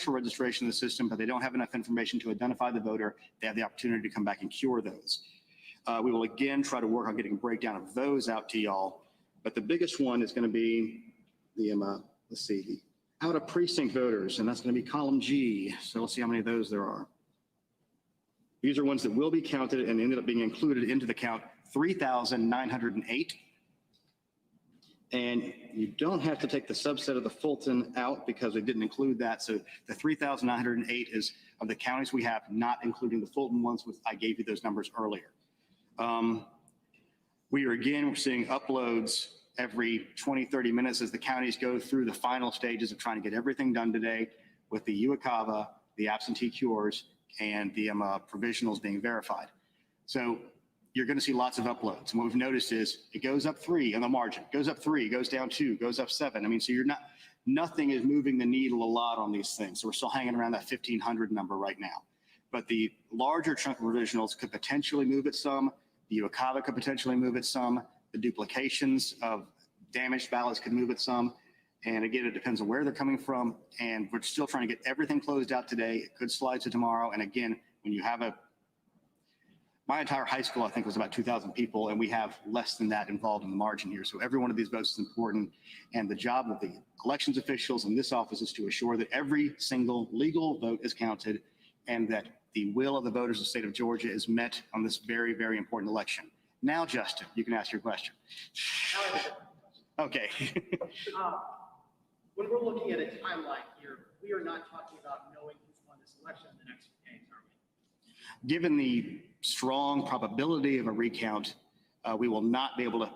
registration in the system, but they don't have enough information to identify the voter, they have the opportunity to come back and cure those. We will again try to work on getting a breakdown of those out to y'all, but the biggest one is going to be the, let's see, the out of precinct voters, and that's going to be column G. So let's see how many of those there are. These are ones that will be counted and ended up being included into the count, 3,908. And you don't have to take the subset of the Fulton out because we didn't include that. So the 3,908 is of the counties we have, not including the Fulton ones, which I gave you those numbers earlier. We're seeing uploads every 20, 30 minutes as the counties go through the final stages of trying to get everything done today with the UACAVA, the absentee cures, and the provisionals being verified. So you're going to see lots of uploads. And what we've noticed is it goes up 3 on the margin, goes up 3, goes down 2, goes up 7. I mean, so nothing is moving the needle a lot on these things. So we're still hanging around that 1,500 number right now. But the larger chunk of provisionals could potentially move it some. The UACAVA could potentially move it some. The duplications of damaged ballots could move it some. And again, it depends on where they're coming from. And we're still trying to get everything closed out today. It could slide to tomorrow. And again, when you have my entire high school, I think, was about 2,000 people, and we have less than that involved in the margin here. So every one of these votes is important. And the job of the elections officials in this office is to assure that every single legal vote is counted and that the will of the voters of the state of Georgia is met on this very, very important election. Now, Justin, you can ask your question. Okay. When we're looking at a timeline here, we are not talking about knowing who's won this election in the next few days, are we? Given the strong probability of a recount, we will not be able to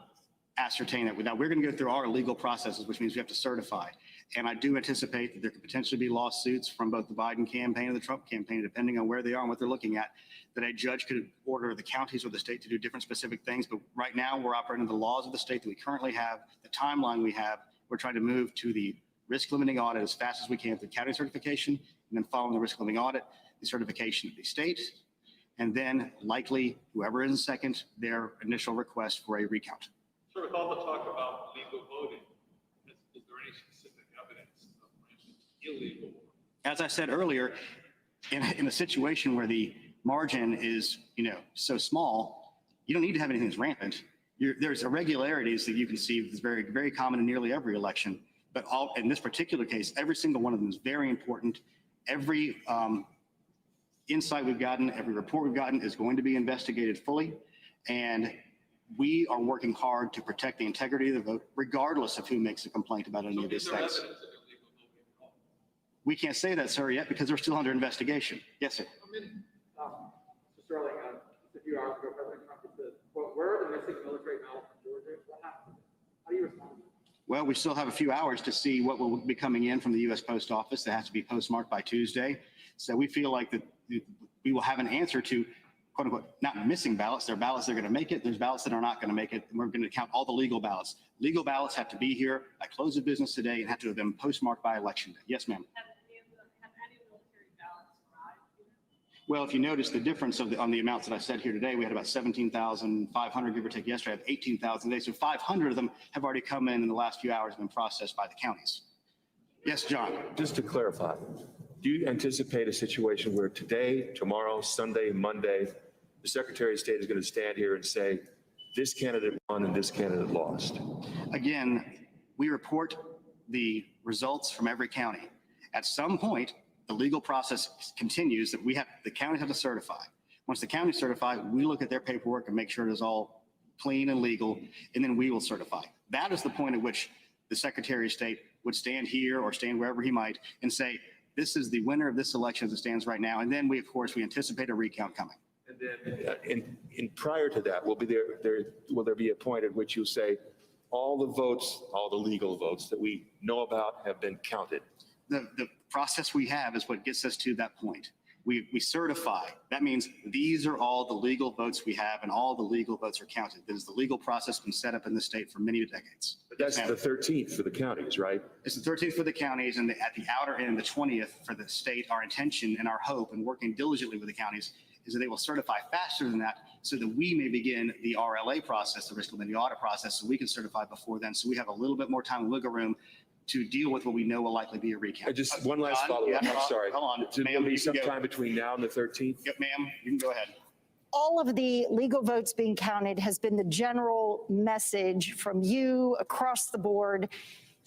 ascertain that. Now, we're going to go through our legal processes, which means we have to certify. And I do anticipate that there could potentially be lawsuits from both the Biden campaign and the Trump campaign, depending on where they are and what they're looking at, that a judge could order the counties or the state to do different specific things. But right now, we're operating the laws of the state that we currently have, the timeline we have. We're trying to move to the risk limiting audit as fast as we can through county certification, and then following the risk limiting audit, the certification of the state, and then likely whoever is in second, their initial request for a recount. So with all the talk about legal voting, is there any specific evidence of, for instance, illegal voting? As I said earlier, in a situation where the margin is, so small, you don't need to have anything that's rampant. There's irregularities that you can see that's very, very common in nearly every election. But in this particular case, every single one of them is very important. Every insight we've gotten, every report we've gotten is going to be investigated fully. And we are working hard to protect the integrity of the vote, regardless of who makes a complaint about any of these things. We can't say that, sir, yet because they're still under investigation. Yes, sir. Mr. Sterling, a few hours ago, President Trump said, well, where are the missing military ballots from Georgia? What happened? How do you respond to that? Well, we still have a few hours to see what will be coming in from the U.S. Post Office that has to be postmarked by Tuesday. So we feel like that we will have an answer to, quote unquote, not missing ballots. There are ballots that are going to make it. There's ballots that are not going to make it. And we're going to count all the legal ballots. Legal ballots have to be here by close of business today and have to have been postmarked by Election Day. Yes, ma'am. Have any military ballots arrived? Well, if you notice the difference on the amounts that I said here today, we had about 17,500, give or take. Yesterday, I have 18,000 today. So 500 of them have already come in the last few hours and been processed by the counties. Yes, John. Just to clarify, do you anticipate a situation where today, tomorrow, Sunday, Monday, the Secretary of State is going to stand here and say, this candidate won and this candidate lost? Again, we report the results from every county. At some point, the legal process continues that the counties have to certify. Once the counties certify, we look at their paperwork and make sure it is all clean and legal, and then we will certify. That is the point at which the Secretary of State would stand here or stand wherever he might and say, this is the winner of this election as it stands right now. And then we anticipate a recount coming. And then in prior to that, will there be a point at which you'll say all the votes, all the legal votes that we know about have been counted? The process we have is what gets us to that point. We certify. That means these are all the legal votes we have and all the legal votes are counted. That is the legal process been set up in the state for many decades. But that's the 13th for the counties, right? It's the 13th for the counties, and at the outer end, the 20th for the state. Our intention and our hope and working diligently with the counties is that they will certify faster than that so that we may begin the RLA process, the risk limiting audit process, so we can certify before then. So we have a little bit more time and wiggle room to deal with what we know will likely be a recount. Just one last John, follow-up, yeah, I'm sorry. Hold on, There ma'am, will be you can some go. time between now and the 13th? Yep, ma'am, you can go ahead. All of the legal votes being counted has been the general message from you across the board.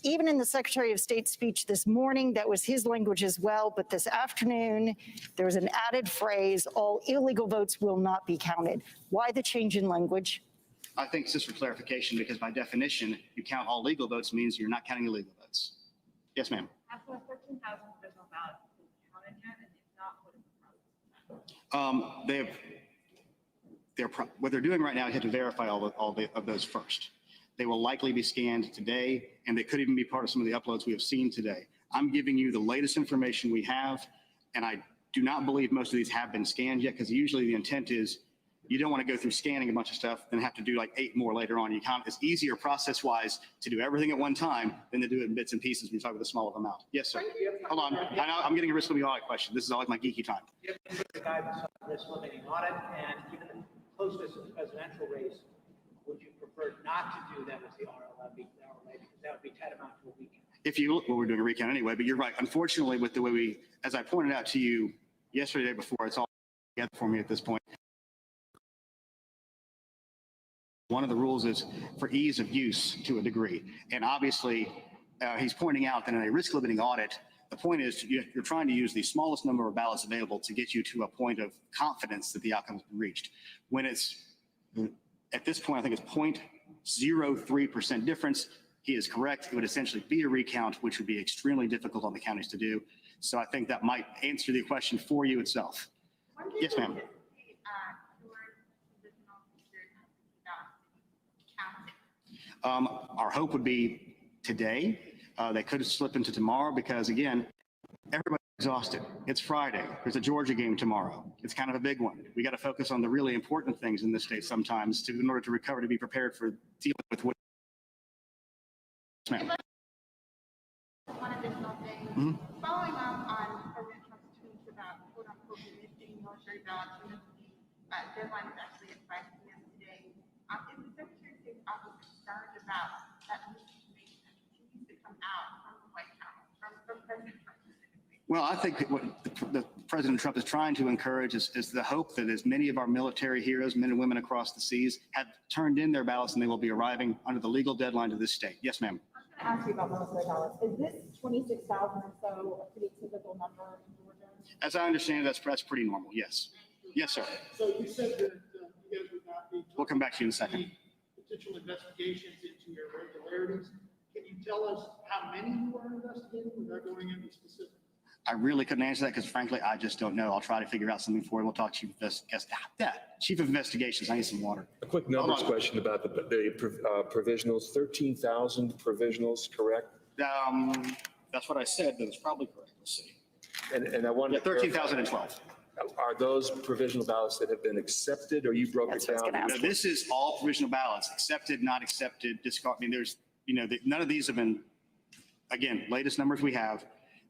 Even in the Secretary of State's speech this morning, that was his language as well. But this afternoon, there was an added phrase, all illegal votes will not be counted. Why the change in language? I think it's just for clarification, because by definition, you count all legal votes means you're not counting illegal votes. Yes, ma'am. Have the 13,000 provisional ballots been counted yet? And if not, what is the process? What they're doing right now is you have to verify all of those first. They will likely be scanned today, and they could even be part of some of the uploads we have seen today. I'm giving you the latest information we have, and I do not believe most of these have been scanned yet, because usually the intent is you don't want to go through scanning a bunch of stuff and have to do like 8 more later on. It's easier process-wise to do everything at one time than to do it in bits and pieces when you talk with a small amount. Yes, sir. Hold on. I know I'm getting a risk limiting audit question. This is all like my geeky time. Given the guidance on risk limiting audit and given the closeness of the presidential race, would you prefer not to do that as the RLA, because that would be tantamount to a weekend? Well, we're doing a recount anyway, but you're right. Unfortunately, with the way as I pointed out to you yesterday before, it's all together for me at this point. One of the rules is for ease of use to a degree. And obviously, he's pointing out that in a risk limiting audit, the point is you're trying to use the smallest number of ballots available to get you to a point of confidence that the outcome has been reached. When it's, at this point, I think it's 0.03% difference. He is correct. It would essentially be a recount, which would be extremely difficult on the counties to do. So I think that might answer the question for you itself. Yes, ma'am. Our hope would be today. They could slip into tomorrow because, again, everybody's exhausted. It's Friday. There's a Georgia game tomorrow. It's kind of a big one. We got to focus on the really important things in this state sometimes in order to recover, to be prepared for dealing with what. Yes, ma'am. One additional thing, following up on President Trump's tweets about quote unquote missing military ballots from the deadline is actually at 5 p.m. today. Is the Secretary of State's office concerned about that misinformation that continues to come out from the White House, from President Trump specifically? Well, I think what the President Trump is trying to encourage is the hope that as many of our military heroes, men and women across the seas, have turned in their ballots and they will be arriving under the legal deadline to this state. Yes, ma'am. I was going to ask you about military ballots. Is this 26,000 or so a pretty typical number in Georgia? As I understand it, that's pretty normal. Yes. Yes, sir. So you said that you guys would not be. We'll come back to you in a second. Potential investigations into your irregularities. Can you tell us how many you are investigating without going into specifics? I really couldn't answer that because, frankly, I just don't know. I'll try to figure out something for you. We'll talk to Chief of Investigations. I need some water. A quick numbers question about the provisionals, 13,000 provisionals, correct? That's what I said, but it's probably correct. Let's see. And I wanted Yeah, to clarify, 13,012. are those provisional ballots that have been accepted, or you broke That's it what I was down? gonna ask. Now, this is all provisional ballots, accepted, not accepted, discard. I mean, there's, none of these have been, again, latest numbers we have.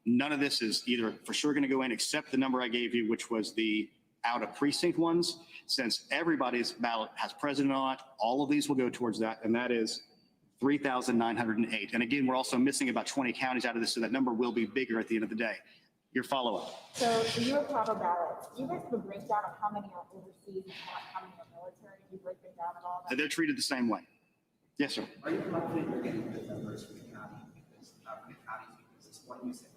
None of this is either for sure going to go in except the number I gave you, which was the out of precinct ones. Since everybody's ballot has president on it, all of these will go towards that, and that is 3,908. And again, we're also missing about 20 counties out of this, so that number will be bigger at the end of the day. Your follow-up. So the UOCAVA ballots, do you guys have a breakdown of how many are overseas and how many are military? Do you break them down at all? They're treated the same way. Yes, sir. Are you confident you're getting good numbers from the county? Because from the counties, because it's what you said,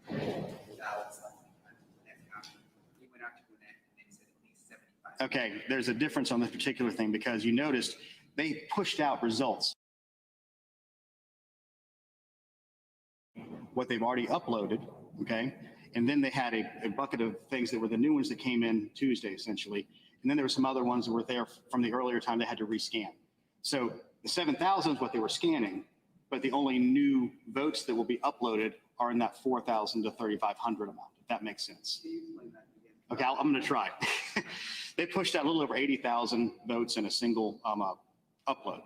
3,500 ballots left in the next county. You went out to Gwinnett and they said at least 75. Okay, there's a difference on this particular thing because you noticed they pushed out results. What they've already uploaded, okay? And then they had a bucket of things that were the new ones that came in Tuesday, essentially. And then there were some other ones that were there from the earlier time they had to rescan. So the 7,000 is what they were scanning, but the only new votes that will be uploaded are in that 4,000 to 3,500 amount, if that makes sense. Okay, I'm going to try. They pushed out a little over 80,000 votes in a single upload.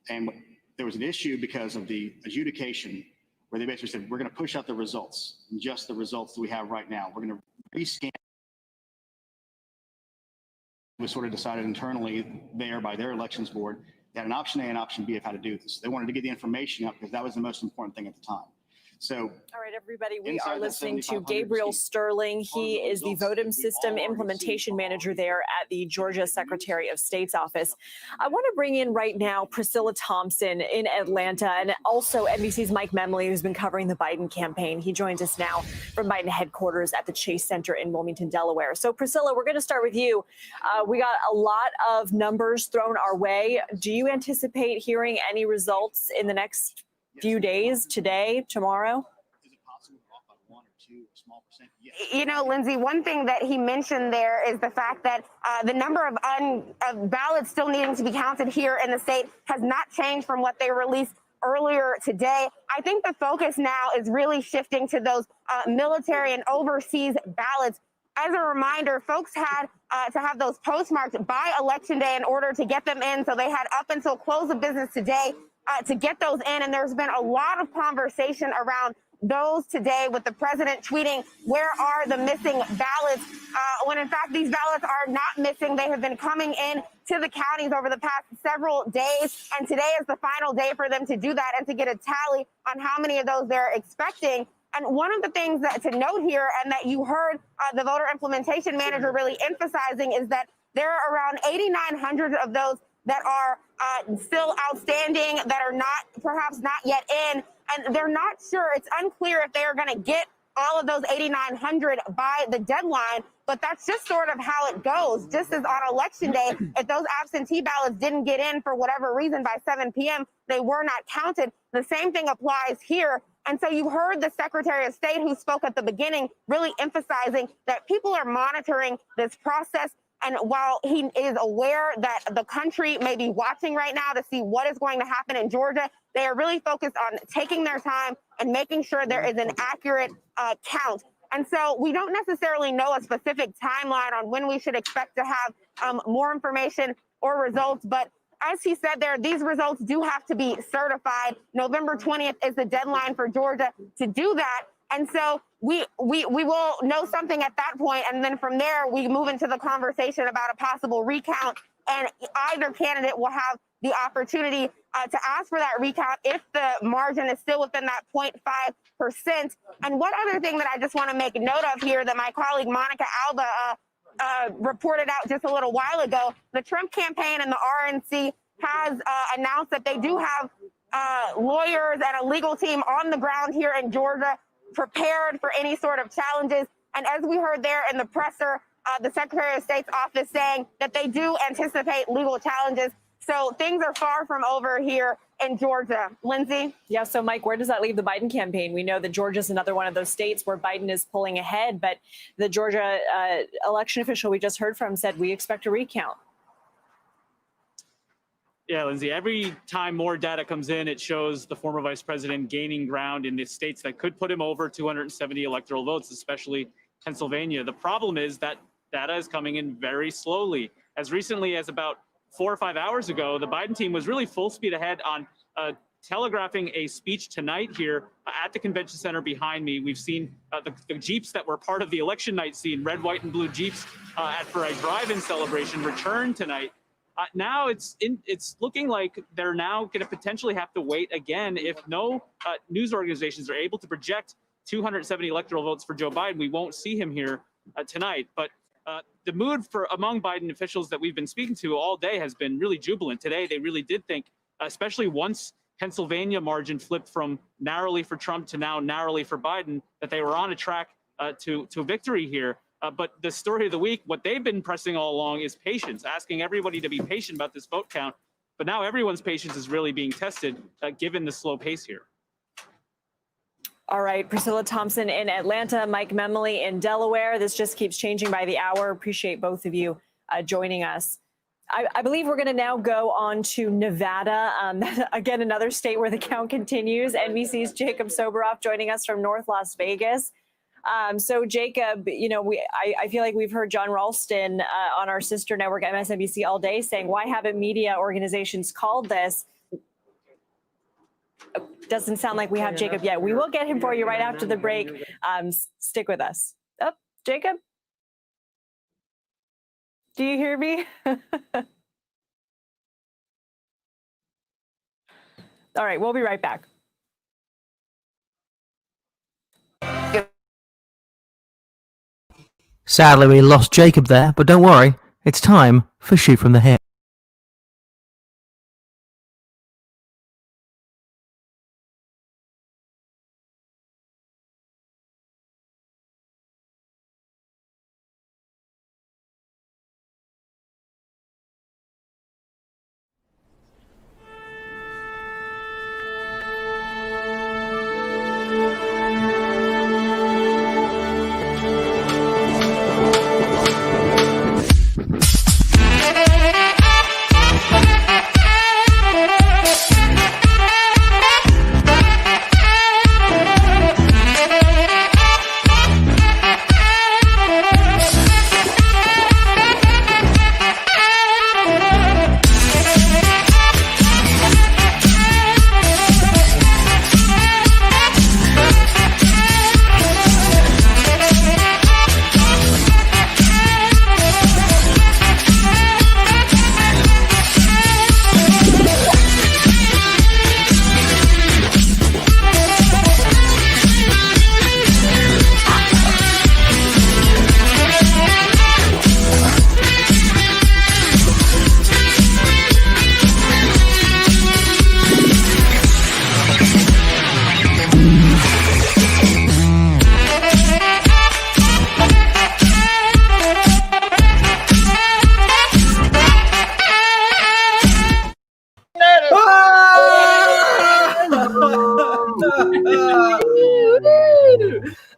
And there was an issue because of the adjudication where they basically said, we're going to push out the results, just the results that we have right now. We're going to rescan. It was sort of decided internally there by their elections board They had an option A and option B of how to do this. They wanted to get the information up because that was the most important thing at the time. So, all right, everybody, we inside are that listening to 7,500 Gabriel seats, Sterling. He part of the is the results Votum that we System all already Implementation see. Manager there at the Georgia Secretary of State's office. I want to bring in right now Priscilla Thompson in Atlanta and also NBC's Mike Memley, who's been covering the Biden campaign. He joins us now from Biden headquarters at the Chase Center in Wilmington, Delaware. So, Priscilla, we're going to start with you. We got a lot of numbers thrown our way. Do you anticipate hearing any results in the next few days, today, tomorrow? Is it possible to go off by 1 or 2 or a small percent? Yes. You know, Lindsay, one thing that he mentioned there is the fact that the number of ballots still needing to be counted here in the state has not changed from what they released earlier today. I think the focus now is really shifting to those military and overseas ballots. As a reminder, folks had to have those postmarked by Election Day in order to get them in. So they had up until close of business today to get those in. And there's been a lot of conversation around those today, with the president tweeting, "Where are the missing ballots?" When in fact these ballots are not missing. They have been coming in to the counties over the past several days, and today is the final day for them to do that and to get a tally on how many of those they're expecting. And one of the things that to note here, and that you heard the voter implementation manager really emphasizing, is that there are around 8,900 of those that are still outstanding, that are perhaps not yet in, and they're not sure. It's unclear if they are going to get all of those 8,900 by the deadline, but that's just sort of how it goes. Just as on Election Day, if those absentee ballots didn't get in for whatever reason by 7 p.m., they were not counted. The same thing applies here. And so you heard the Secretary of State, who spoke at the beginning, really emphasizing that people are monitoring this process. And while he is aware that the country may be watching right now to see what is going to happen in Georgia, they are really focused on taking their time and making sure there is an accurate count. And so we don't necessarily know a specific timeline on when we should expect to have more information or results. But as he said there, these results do have to be certified. November 20th is the deadline for Georgia to do that. And so we will know something at that point, and then from there we move into the conversation about a possible recount, and either candidate will have the opportunity to ask for that recount if the margin is still within that 0.5%. And one other thing that I just want to make note of here that my colleague Monica Alba reported out just a little while ago, the Trump campaign and the RNC has announced that they do have lawyers and a legal team on the ground here in Georgia, prepared for any sort of challenges. And as we heard there in the presser, the Secretary of State's office saying that they do anticipate legal challenges. So things are far from over here in Georgia. Lindsay? Yeah, so Mike, where does that leave the Biden campaign? We know that Georgia's another one of those states where Biden is pulling ahead, but the Georgia election official we just heard from said we expect a recount. Yeah, Lindsay, every time more data comes in, it shows the former vice president gaining ground in the states that could put him over 270 electoral votes, especially Pennsylvania. The problem is that data is coming in very slowly. As recently as about 4 or 5 hours ago, the Biden team was really full speed ahead on telegraphing a speech tonight here at the convention center behind me. We've seen the Jeeps that were part of the election night scene, red, white, and blue Jeeps for a drive-in celebration return tonight. Now it's looking like they're now going to potentially have to wait again if no news organizations are able to project 270 electoral votes for Joe Biden. We won't see him here tonight. But the mood among Biden officials that we've been speaking to all day has been really jubilant. Today, they really did think, especially once Pennsylvania margin flipped from narrowly for Trump to now narrowly for Biden, that they were on a track to victory here. But the story of the week, what they've been pressing all along is patience, asking everybody to be patient about this vote count. But now everyone's patience is really being tested, given the slow pace here. All right, Priscilla Thompson in Atlanta, Mike Memley in Delaware. This just keeps changing by the hour. Appreciate both of you joining us. I believe we're going to now go on to Nevada. Again, another state where the count continues. NBC's Jacob Soboroff joining us from North Las Vegas. So Jacob, you know, I feel like we've heard John Ralston on our sister network MSNBC all day saying, why haven't media organizations called this? Doesn't sound like we have Jacob yet. We will get him for you right after the break. Stick with us. Oh, Jacob? Do you hear me? All right, we'll be right back. Sadly, we lost Jacob there, but don't worry, it's time for Shoot from the Hip.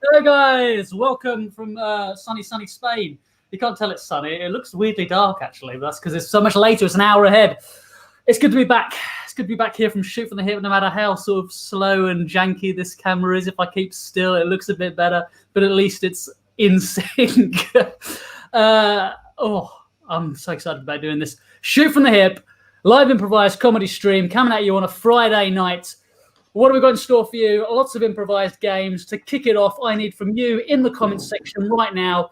Hello guys, welcome from sunny Spain. You can't tell it's sunny. It looks weirdly dark actually, but that's because it's so much later. It's an hour ahead. It's good to be back. It's good to be back here from Shoot from the Hip, no matter how sort of slow and janky this camera is. If I keep still, it looks a bit better, but at least it's in sync. I'm so excited about doing this. Shoot from the Hip, live improvised comedy stream coming at you on a Friday night. What have we got in store for you? Lots of improvised games. To kick it off, I need from you in the comments section right now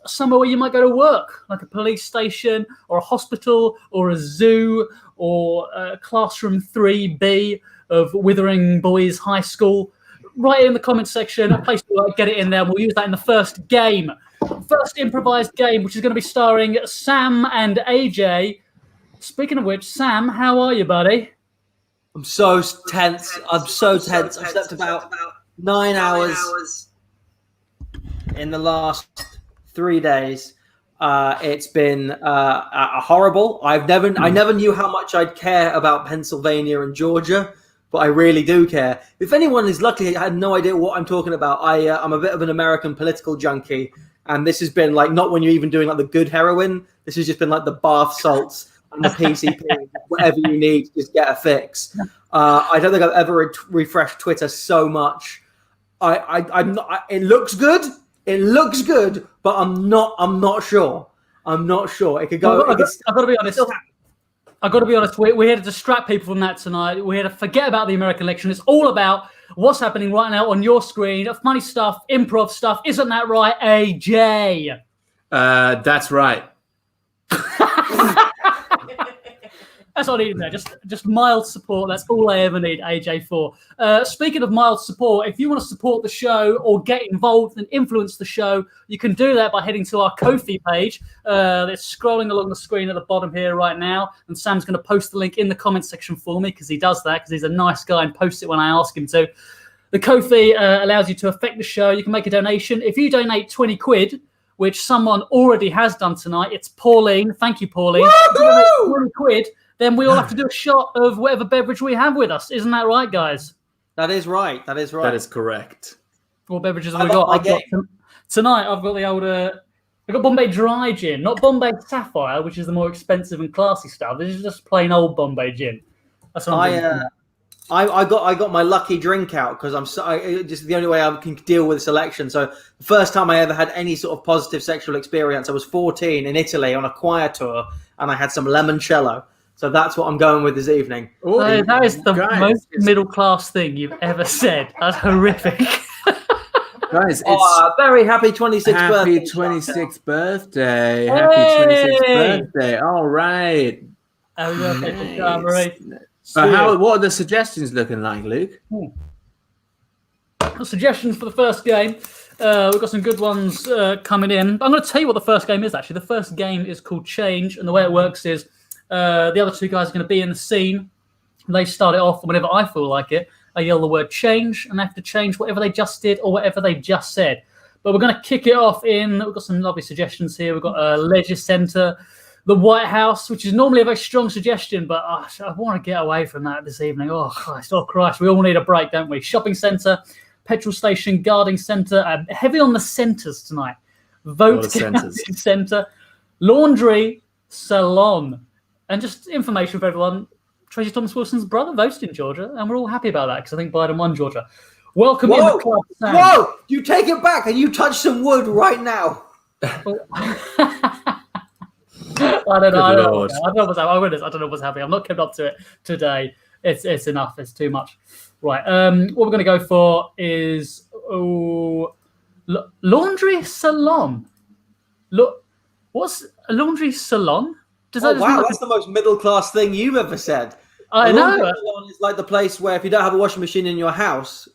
somewhere where you might go to work, like a police station or a hospital or a zoo or classroom 3B of Withering Boys High School. Write it in the comments section, a place to get it in there. We'll use that in the first game. First improvised game, which is going to be starring Sam and AJ. Speaking of which, Sam, how are you, buddy? I'm so tense. I've slept about 9 hours in the last 3 days. It's been horrible. I never knew how much I'd care about Pennsylvania and Georgia, but I really do care. If anyone is lucky, I had no idea what I'm talking about. I'm a bit of an American political junkie, and this has been like not when you're even doing like the good heroin. This has just been like the bath salts and the PCP, whatever you need, just get a fix. I don't think I've ever refreshed Twitter so much. I'm not. It looks good. It looks good, but I'm not sure. I'm not sure. It could go. I've got to be honest. I've got to be honest. We're here to distract people from that tonight. We're here to forget about the American election. It's all about what's happening right now on your screen. Funny stuff, improv stuff. Isn't that right, AJ? That's right. That's all I need there. Just mild support. That's all I ever need AJ for. Speaking of mild support, if you want to support the show or get involved and influence the show, you can do that by heading to our Ko-fi page. It's scrolling along the screen at the bottom here right now. And Sam's going to post the link in the comment section for me because he does that because he's a nice guy and posts it when I ask him to. The Ko-fi allows you to affect the show. You can make a donation. If you donate 20 quid, which someone already has done tonight, it's Pauline. Thank you, Pauline. 20 quid. Then we all have to do a shot of whatever beverage we have with us. Isn't that right, guys? That is right. That is right. That is correct. What beverages have we got? Tonight, I've got the old... I've got Bombay Dry Gin, not Bombay Sapphire, which is the more expensive and classy stuff. This is just plain old Bombay Gin. That's what I got my lucky drink out because just the only way I can deal with this election. So the first time I ever had any sort of positive sexual experience, I was 14 in Italy on a choir tour, and I had some limoncello. So that's what I'm going with this evening. Ooh, that is the most middle-class thing you've ever said. That's horrific. Guys, it's very happy 26th birthday. Happy 26th birthday. Happy 26th birthday. All right. Happy birthday, Marie. What are the suggestions looking like, Luke? Suggestions for the first game. We've got some good ones coming in. I'm going to tell you what the first game is, actually. The first game is called Change, and the way it works is the other two guys are going to be in the scene. They start it off, and whenever I feel like it, I yell the word change, and they have to change whatever they just did or whatever they just said. But we're going to kick it off we've got some lovely suggestions here. We've got a leisure centre, the White House, which is normally a very strong suggestion, but I want to get away from that this evening. Oh, Christ, we all need a break, don't we? Shopping centre, petrol station, guarding centre, heavy on the centres tonight. Vote centre, laundry, salon. And just information for everyone, Tracy Thomas Wilson's brother voted in Georgia, and we're all happy about that because I think Biden won Georgia. Welcome in the club, Sam. Whoa! You take it back and you touch some wood right now. I don't know. I don't know what's happening. I've not kept up to it today. It's enough. It's too much. Right. What we're going to go for is laundry salon. Look, what's a laundry salon? That's the most middle class thing you've ever said. I know. Salon is like the place where if you don't have a washing machine in your house,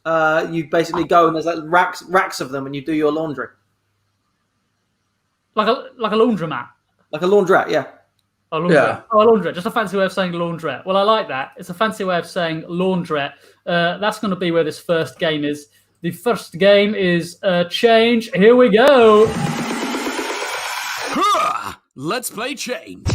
you basically go and there's like racks of them and you do your laundry. Like a laundromat. Like a laundrette, yeah. A laundrette. Yeah. Oh, a laundrette. Just a fancy way of saying laundrette. Well, I like that. It's a fancy way of saying laundrette. That's going to be where this first game is. The first game is Change. Here we go. Let's play Change.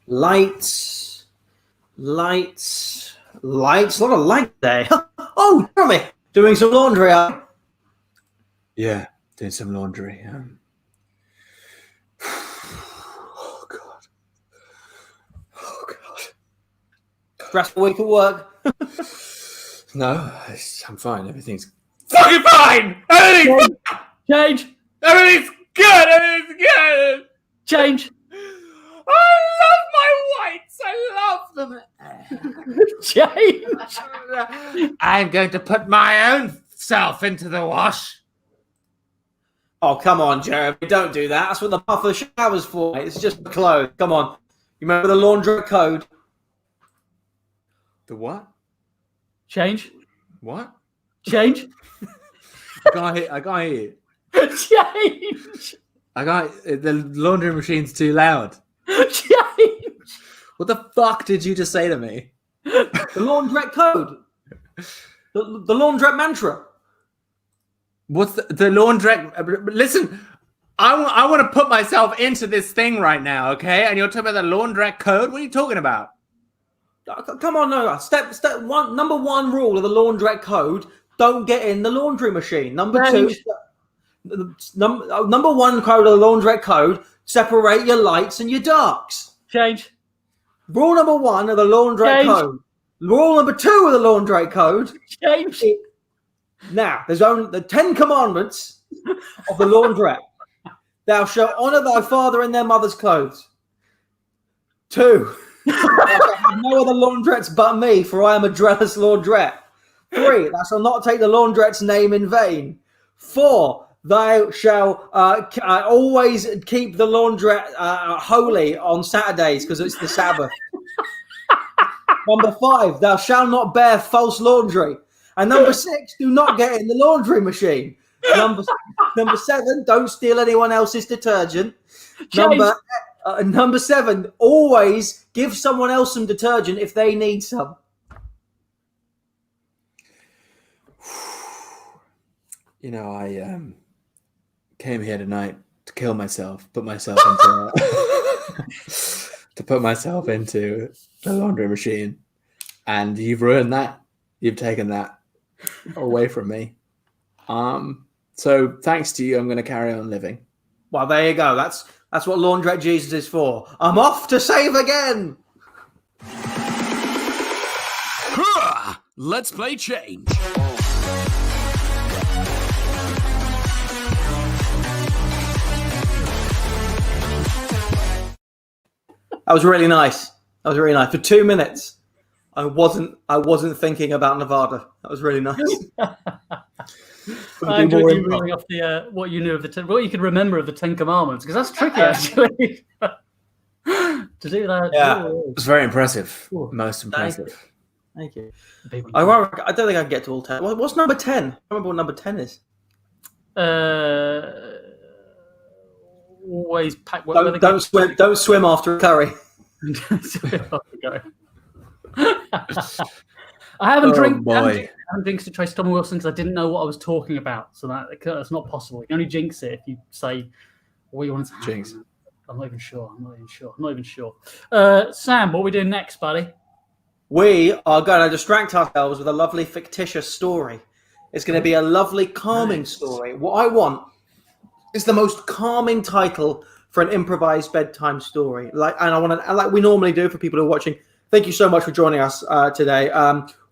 Lights. A lot of light there. Oh, Jeremy, doing some laundry. Yeah, doing some laundry. Oh God. Stressful week at work. No, I'm fine. Everything's fucking fine. Everything's Change. Everything's good. Everything's good. Change. I love my whites. I love them. Change. I'm going to put my own self into the wash. Oh, come on, Jeremy. Don't do that. That's what the bath of the shower's for. It's just clothes. Come on. You remember the Laundrette code? The what? Change. What? Change. I can't hear. Change. The laundry machine's too loud. Change. What the fuck did you just say to me? The Laundrette code. The Laundrette mantra. What's the Laundrette? Listen, I want to put myself into this thing right now, okay? And you're talking about the Laundrette code? What are you talking about? Come on, no. Step one. Number one rule of the Laundrette code: don't get in the laundry machine. Number two. Number one code of the Laundrette code: separate your lights and your darks. Change. Rule number one of the Laundrette code. Rule number two of the Laundrette code. Change. Now, there's only the 10 commandments of the Laundrette. Thou shalt honor thy father and their mother's clothes. 2. Thou shalt have no other laundrettes but me, for I am a jealous laundrette. 3. Thou shalt not take the laundrette's name in vain. 4. Thou shalt always keep the laundrette holy on Saturdays because it's the Sabbath. Number 5. Thou shalt not bear false laundry. And number 6. Do not get in the laundry machine. Number 7. Don't steal anyone else's detergent. Number 7. Always give someone else some detergent if they need some. You know, I came here tonight to kill myself, put myself into the laundry machine, and you've ruined that. You've taken that away from me. So thanks to you, I'm going to carry on living. Well, there you go. That's what Laundrette Jesus is for. I'm off to save again. Let's play Change. That was really nice. For 2 minutes, I wasn't thinking about Nevada. That was really nice. I enjoyed you reeling off the what you knew of what you could remember of the 10 Commandments, because that's tricky actually. To do that. Yeah, Ooh. it was very impressive. Ooh. Most impressive. Thank you. I don't think I can get to all 10. What's number 10? I don't remember what number 10 is. Always pack. Don't swim after a curry. I haven't drank. boy. I haven't jinxed to Tracy Thomas Wilson because I didn't know what I was talking about. So that's not possible. You can only jinx it if you say what you want to jinx. I'm not even sure. Sam, what are we doing next, buddy? We are going to distract ourselves with a lovely fictitious story. It's going to be a lovely calming story. What I want is the most calming title for an improvised bedtime story. Like we normally do for people who are watching. Thank you so much for joining us today.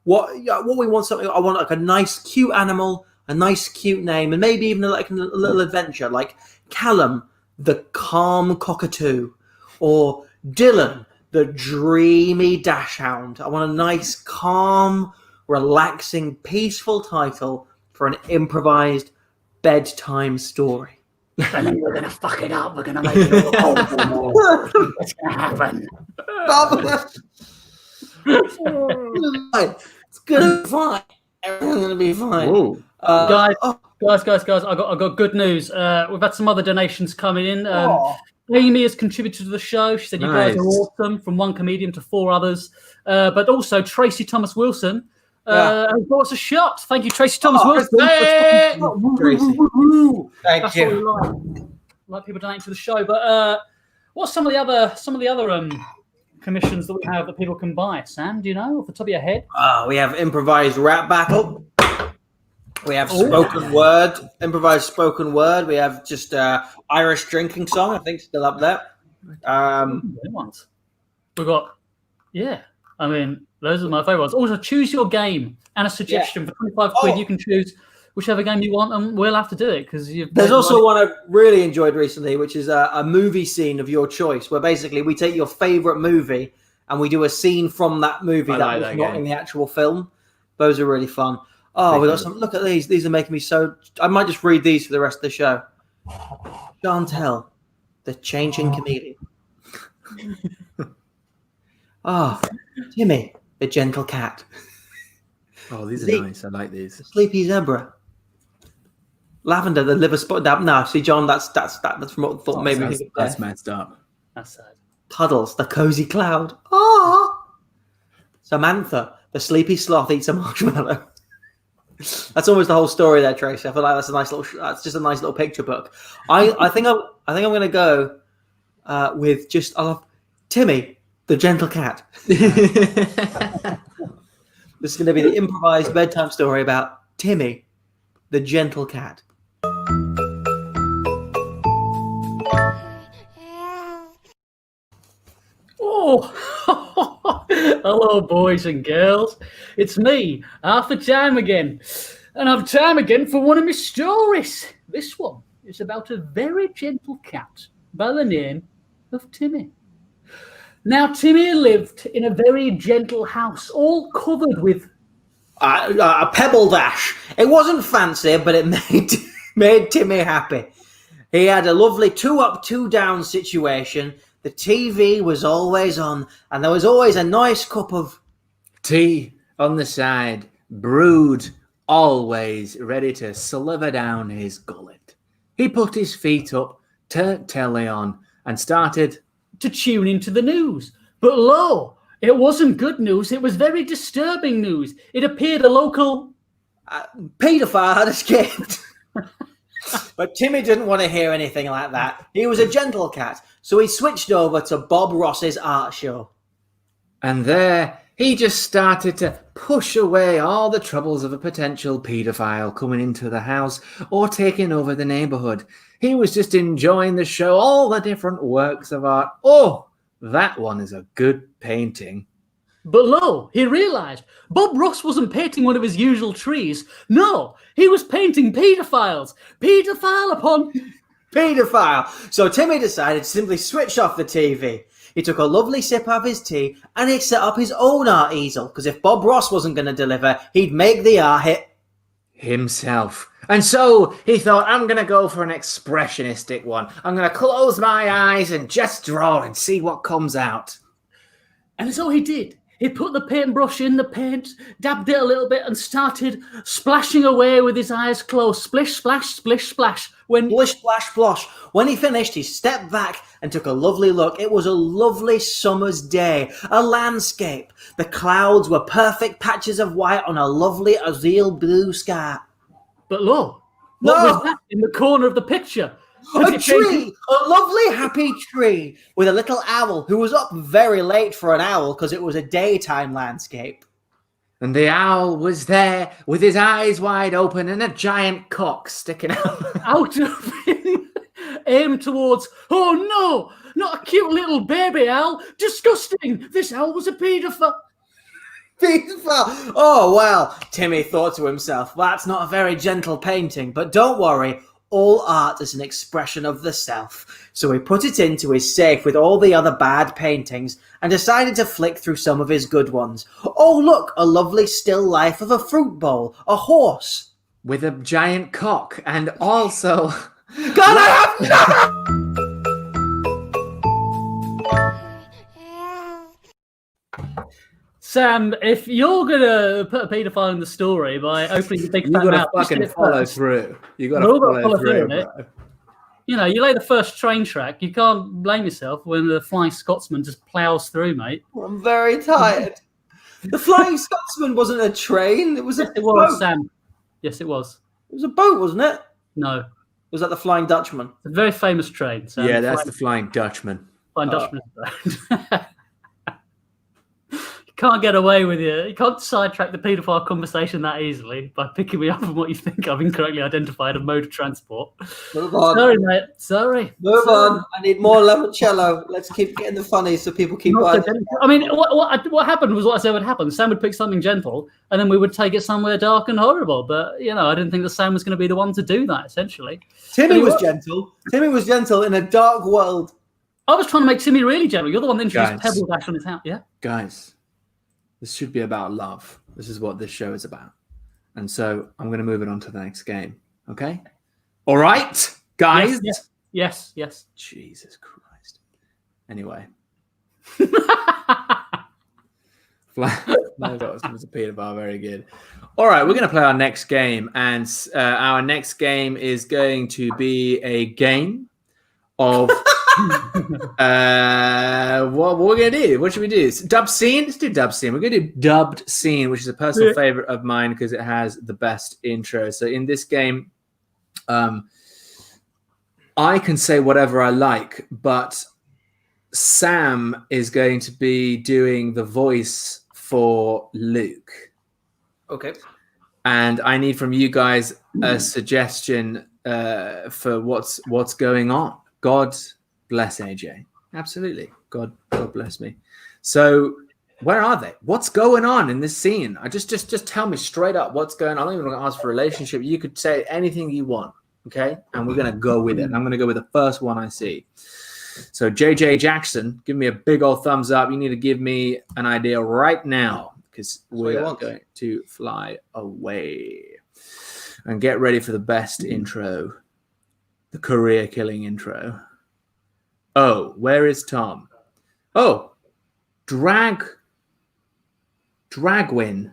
What we want something. I want like a nice, cute animal, a nice, cute name, and maybe even like a little adventure, like Callum, the calm cockatoo, or Dylan, the dreamy dashhound. I want a nice, calm, relaxing, peaceful title for an improvised bedtime story. And then we're going to fuck it up. We're going to make it all horrible. What's going to happen? It's going to be fine. Everything's going to be fine. Guys, I got good news. We've had some other donations coming in. Amy has contributed to the show. She said you guys are awesome, from one comedian to 4 others. But also Tracy Thomas Wilson has brought us a shot. Thank you, Tracy Thomas Wilson. Tracy. Thank you. Like people donating to the show. But what's some of the other commissions that we have that people can buy? Sam, do you know off the top of your head? We have improvised rap battle. We have improvised spoken word. We have just Irish drinking song, I think, still up there. We've got, I mean, those are my favorite ones. Also, choose your game and a suggestion for 25 quid. You can choose whichever game you want, and we'll have to do it because there's also one I've really enjoyed recently, which is a movie scene of your choice, where basically we take your favorite movie and we do a scene from that movie that was not in the actual film. Those are really fun. Oh, we got some. Look at these. These are making me so. I might just read these for the rest of the show. Chantel, the changing chameleon. Timmy, the gentle cat. Oh, these are nice. I like these. The sleepy zebra. Lavender, the liver spot. No, see, John, that's from what I thought maybe. That's messed up. That's sad. Puddles, the cozy cloud. Samantha, the sleepy sloth eats a marshmallow. That's almost the whole story there, Tracy. I feel like that's just a nice little picture book. I think I'm going to go with just Timmy, the gentle cat. This is going to be the improvised bedtime story about Timmy, the gentle cat. Hello, boys and girls. It's me, Arthur Time again. And I've time again for one of my stories. This one is about a very gentle cat by the name of Timmy. Now, Timmy lived in a very gentle house, all covered with a pebble dash. It wasn't fancy, but it made Timmy happy. He had a lovely 2-up, 2-down situation. The TV was always on, and there was always a nice cup of tea on the side, brewed, always ready to sliver down his gullet. He put his feet up, turned telly on, and started to tune into the news. But lo, it wasn't good news. It was very disturbing news. It appeared a local paedophile had escaped. But Timmy didn't want to hear anything like that. He was a gentle cat, so he switched over to Bob Ross's art show. And there, he just started to push away all the troubles of a potential paedophile coming into the house or taking over the neighborhood. He was just enjoying the show, all the different works of art. Oh, that one is a good painting. But lo, he realized Bob Ross wasn't painting one of his usual trees. No, he was painting paedophiles. Paedophile upon paedophile. So Timmy decided to simply switch off the TV. He took a lovely sip of his tea and he set up his own art easel, because if Bob Ross wasn't going to deliver, he'd make the art hit himself. And so he thought, I'm going to go for an expressionistic one. I'm going to close my eyes and just draw and see what comes out. And so he did. He put the paintbrush in the paint, dabbed it a little bit, and started splashing away with his eyes closed. Splish, splash, splish, splash. Splish, splash, splosh. When he finished, he stepped back and took a lovely look. It was a lovely summer's day, a landscape. The clouds were perfect patches of white on a lovely azure blue sky. But lo, what was that in the corner of the picture? A tree, a lovely happy tree with a little owl who was up very late for an owl because it was a daytime landscape. And the owl was there with his eyes wide open and a giant cock sticking out of him, aimed towards, oh no, not a cute little baby owl. Disgusting. This owl was a paedophile. Paedophile. Oh, well, Timmy thought to himself, well, that's not a very gentle painting, but don't worry. All art is an expression of the self. So he put it into his safe with all the other bad paintings and decided to flick through some of his good ones. Oh, look, a lovely still life of a fruit bowl, a horse. with a giant cock and also... God, I have Sam, if you're gonna put a paedophile in the story by opening your big You fat gotta mouth, fucking follow through. You gotta We've all got to follow follow through through, on it. bro. You know, you lay the first train track. You can't blame yourself when the Flying Scotsman just plows through, mate. I'm very tired. The Flying Scotsman wasn't a train. It was a It was, boat. Sam. Yes, it was. It was a boat, wasn't it? No. Was that the Flying Dutchman? It's a very famous train, Sam. Yeah, that's the Flying Dutchman. Flying Dutchman. You can't get away with it. You can't sidetrack the paedophile conversation that easily by picking me up on what you think I've incorrectly identified a mode of transport. Move on. Sorry, mate. Sorry. Move Sorry. on. I need more limoncello. Let's keep getting the funny so people keep Not so buying. gentle. I mean, what happened was what I said would happen. Sam would pick something gentle, and then we would take it somewhere dark and horrible. But, you know, I didn't think that Sam was going to be the one to do that, essentially. Timmy But he was gentle. Timmy was gentle in a dark world. I was trying to make Timmy really gentle. You're the one that introduced Guys. Pebble Dash on his hat, yeah? Guys, this should be about love. This is what this show is about. And so I'm going to move it on to the next game. Okay? All right, guys? Yes. Jesus Christ. Anyway. was a pedophile. Very good. All right, we're going to play our next game. And our next game is going to be a game of... what we're gonna do? What should we do? Dub scene? Let's do dub scene. We're gonna do dubbed scene, which is a personal favorite of mine because it has the best intro. So in this game, I can say whatever I like, but Sam is going to be doing the voice for Luke. Okay. And I need from you guys a suggestion for what's going on. God bless AJ. Absolutely. God bless me. So where are they? What's going on in this scene? I just tell me straight up what's going on. I'm not even going to ask for a relationship. You could say anything you want. Okay. And we're going to go with it. I'm going to go with the first one I see. So JJ Jackson, give me a big old thumbs up. You need to give me an idea right now because we're going to fly away and get ready for the best intro, the career killing intro. Oh, where is Tom? Oh, drag win.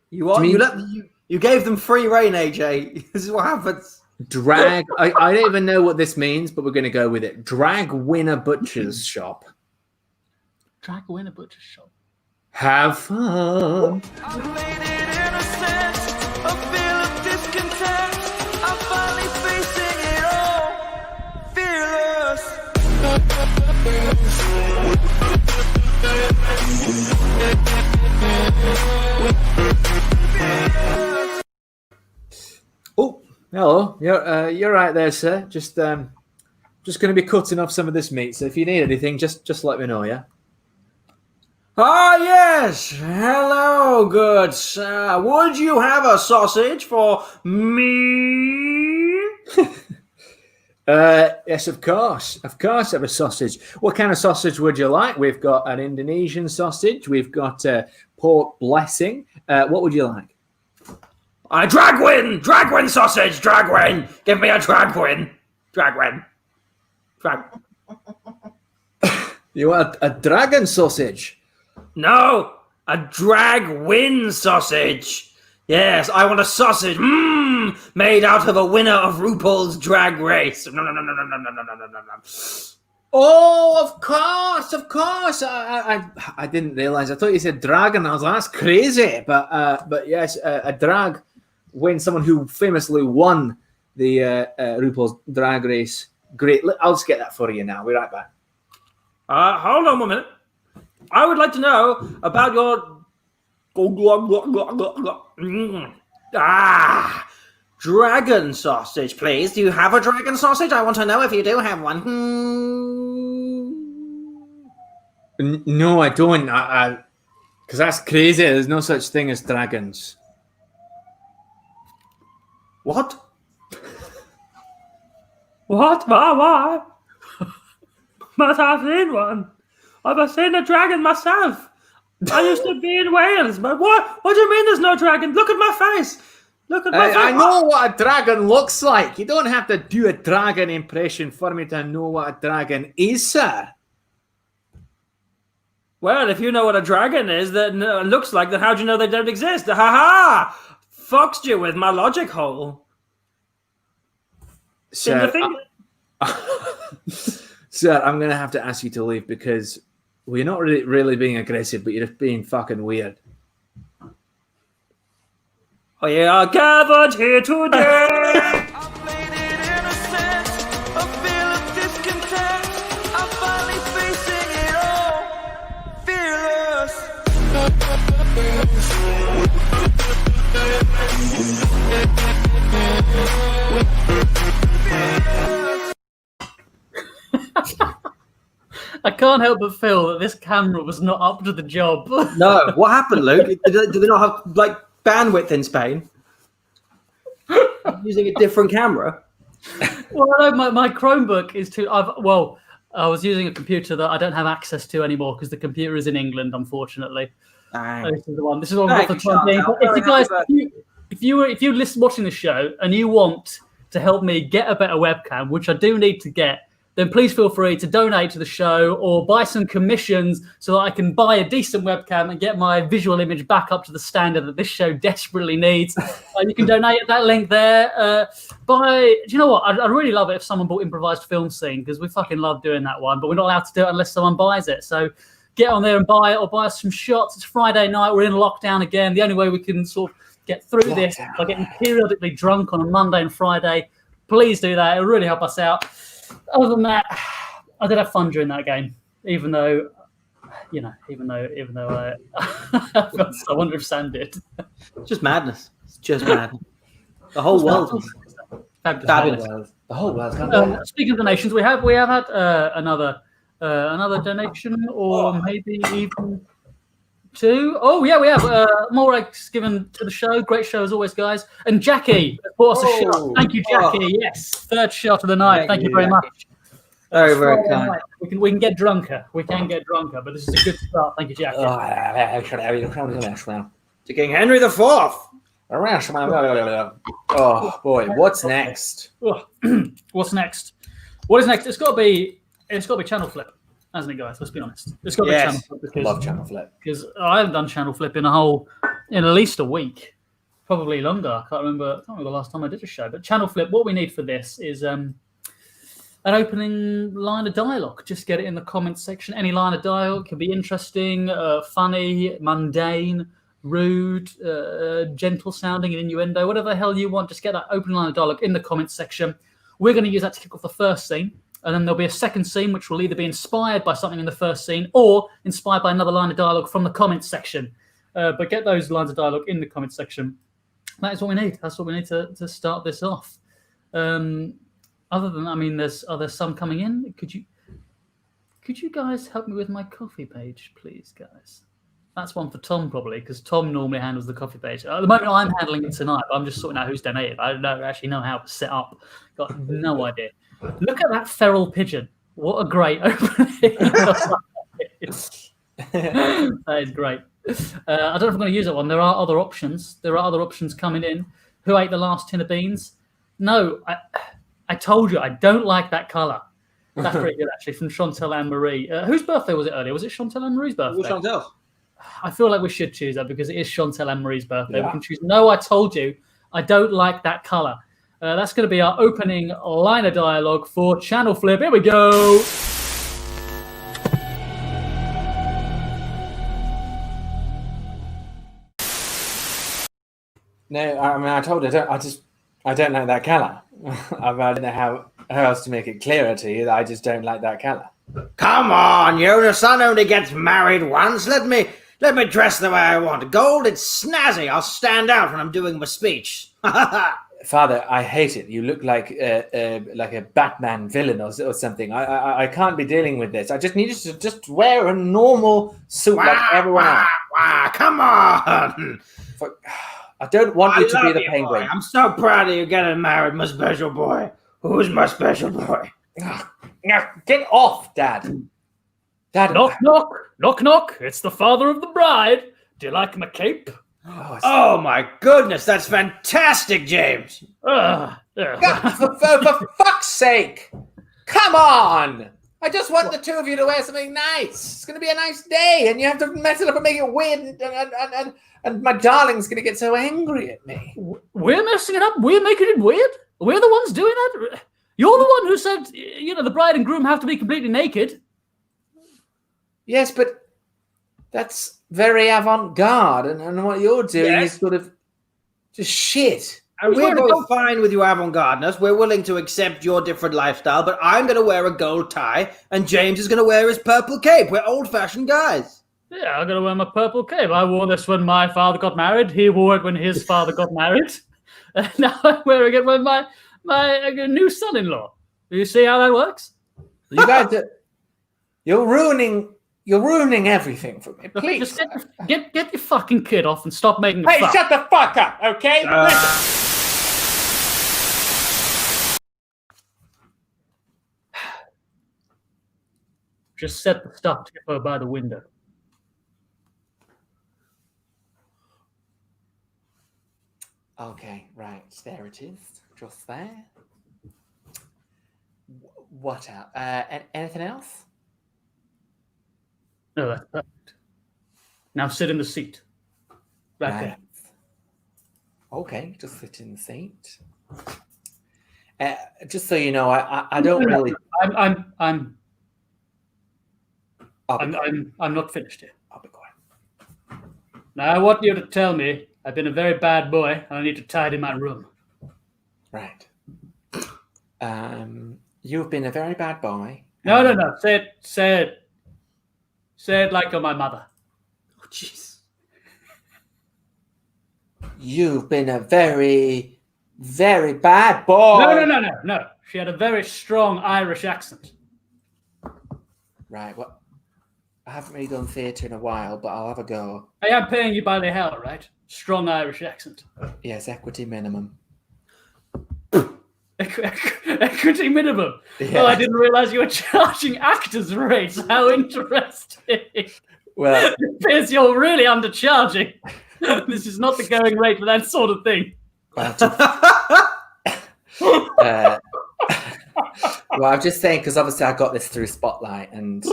You gave them free reign, AJ. This is what happens. Drag. I don't even know what this means, but we're going to go with it. Drag winner butcher's shop. Drag winner butcher's shop. Have fun. Oh, hello. You're right there, sir. Just going to be cutting off some of this meat. So if you need anything, just let me know. Yeah. Ah, yes. Hello, good sir. Would you have a sausage for me? Yes, of course. Of course, I have a sausage. What kind of sausage would you like? We've got an Indonesian sausage. We've got pork blessing. What would you like? I drag win sausage, drag win. Give me a drag win. Drag. You want a dragon sausage? No, a drag win sausage. Yes, I want a sausage made out of a winner of RuPaul's Drag Race. No. Oh, of course. I didn't realize. I thought you said dragon. I was like, that's crazy. But yes, a drag win. Someone who famously won the RuPaul's Drag Race. Great. I'll just get that for you now. We're right back. Hold on 1 minute. I would like to know about your dragon sausage, please. Do you have a dragon sausage? I want to know if you do have one. No, I don't. Because that's crazy. There's no such thing as dragons. What? What? Why? But I've seen one. I've seen a dragon myself. I used to be in Wales, but what do you mean there's no dragon? Look at my face. Look at my face. I know what a dragon looks like. You don't have to do a dragon impression for me to know what a dragon is, sir. Well, if you know what a dragon is, that looks like, then how do you know they don't exist? Ha ha! Foxed you with my logic hole. Sir, Sir, I'm going to have to ask you to leave because we're not really being aggressive, but you're just being fucking weird. We are gathered here today. I can't help but feel that this camera was not up to the job. No, what happened, Luke? Do they not have like bandwidth in Spain? Using a different camera? Well, I know my Chromebook is too. I was using a computer that I don't have access to anymore because the computer is in England, unfortunately. This is the one. This is what I've got for time being. If you guys, if you're watching the show and you want to help me get a better webcam, which I do need to get, then please feel free to donate to the show or buy some commissions so that I can buy a decent webcam and get my visual image back up to the standard that this show desperately needs. You can donate at that link there. Do you know what? I'd really love it if someone bought Improvised Film Scene because we fucking love doing that one, but we're not allowed to do it unless someone buys it. So get on there and buy it or buy us some shots. It's Friday night. We're in lockdown again. The only way we can sort of get through this is by getting periodically drunk on a Monday and Friday. Please do that. It'll really help us out. Other than that, I did have fun during that game, even though I I wonder if Sam did. Just madness. It's just madness. The whole world. Fabulous. The whole world. Speaking of donations, we have had another donation, or maybe even two. Oh yeah, we have more eggs given to the show. Great show as always, guys. And Jackie bought us a shot. Thank you, Jackie. Yes, third shot of the night. Thank you very much. Very, very kind. We can get drunker. We can get drunker, but this is a good start. Thank you, Jackie. To King Henry IV. Oh boy, what's next? What's next? What is next? It's got to be channel flip, hasn't it, guys? Let's be honest. It's got to be channel flip because love channel flip. Because I haven't done channel flip in at least a week, probably longer. I can't remember the last time I did a show. But channel flip, what we need for this is an opening line of dialogue. Just get it in the comments section. Any line of dialogue can be interesting, funny, mundane, rude, gentle sounding, and innuendo, whatever the hell you want. Just get that opening line of dialogue in the comments section. We're going to use that to kick off the first scene. And then there'll be a second scene, which will either be inspired by something in the first scene or inspired by another line of dialogue from the comments section. But get those lines of dialogue in the comments section. That is what we need. That's what we need to start this off. Other than, are there some coming in? Could you guys help me with my coffee page, please, guys? That's one for Tom, probably, because Tom normally handles the coffee page. At the moment, I'm handling it tonight, but I'm just sorting out who's donated. I don't actually know how it's set up. Got no idea. Look at that feral pigeon. What a great opening. That is great. I don't know if I'm going to use that one. There are other options. There are other options coming in. who ate the last tin of beans? No, I told you I don't like that color. That's pretty good, actually, from Chantal Anne Marie. Whose birthday was it earlier? Was it Chantal Anne Marie's birthday? Chantal. I feel like we should choose that because it is Chantal Anne Marie's birthday. Yeah. We can choose. No, I told you I don't like that color. That's going to be our opening line of dialogue for Channel Flip. Here we go. No, I mean, I told her, I don't like that color. I don't know how else to make it clearer to you that I just don't like that color. Come on, you. The son only gets married once. Let me dress the way I want. Gold, it's snazzy. I'll stand out when I'm doing my speech. Father, I hate it. You look like a Batman villain or something. I can't be dealing with this. I just need you to just wear a normal suit like everyone else. Come on. I don't want you to be love the you, penguin. boy. I'm so proud of you getting married, my special boy. Who's my special boy? Get off, Dad. Dad. Knock, knock, knock, knock. It's the father of the bride. Do you like my cape? Oh my goodness, that's fantastic, James. God, for fuck's sake. Come on. I just want the two of you to wear something nice. It's going to be a nice day, and you have to mess it up and make it weird, and my darling's going to get so angry at me. We're messing it up. We're making it weird. We're the ones doing that. You're the one who said, the bride and groom have to be completely naked. Yes, but that's very avant-garde, and what you're doing is sort of just shit. And we're both fine with you avant-gardeners. We're willing to accept your different lifestyle, but I'm going to wear a gold tie, and James is going to wear his purple cape. We're old-fashioned guys. Yeah, I'm going to wear my purple cape. I wore this when my father got married. He wore it when his father got married. And now I'm wearing it with my new son-in-law. Do you see how that works? You guys, you're ruining everything for me. Please, just get your fucking kid off and stop making a Hey, fuss. shut the fuck up, okay? Just set the stuffed hippo by the window. Okay, right. There it is. Just there. What else? Anything else? No, that's perfect. Now sit in the seat. Right there. Okay, just sit in the seat. Just so you know, I don't really. I'm not finished here. I'll be quiet. Now I want you to tell me I've been a very bad boy and I need to tidy my room. Right. You've been a very bad boy. No. Say it like you're my mother. Oh, jeez. You've been a very, very bad boy. No. She had a very strong Irish accent. Right. Well, I haven't really done theatre in a while, but I'll have a go. I am paying you by the hour, right? Strong Irish accent. Yes, equity minimum. Equity minimum. Yeah. Oh, I didn't realize you were charging actors' rates. How interesting. Well, it appears you're really undercharging. This is not the going rate for that sort of thing. Well, I'm just saying because obviously I got this through Spotlight, and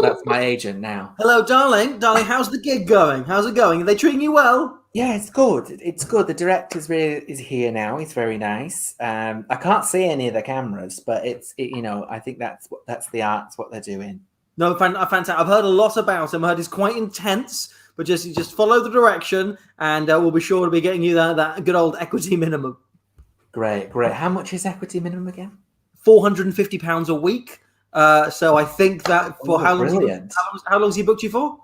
that's my agent now. Hello, darling. Darling, how's the gig going? How's it going? Are they treating you well? Yeah, it's good. It's good. The director is here now. He's very nice. I can't see any of the cameras, but I think that's the art's what they're doing. No, fantastic. I've heard a lot about him. I heard he's quite intense, but just follow the direction, and we'll be sure to be getting you that good old equity minimum. Great. How much is equity minimum again? £450 a week. So I think that for how long's he booked you for?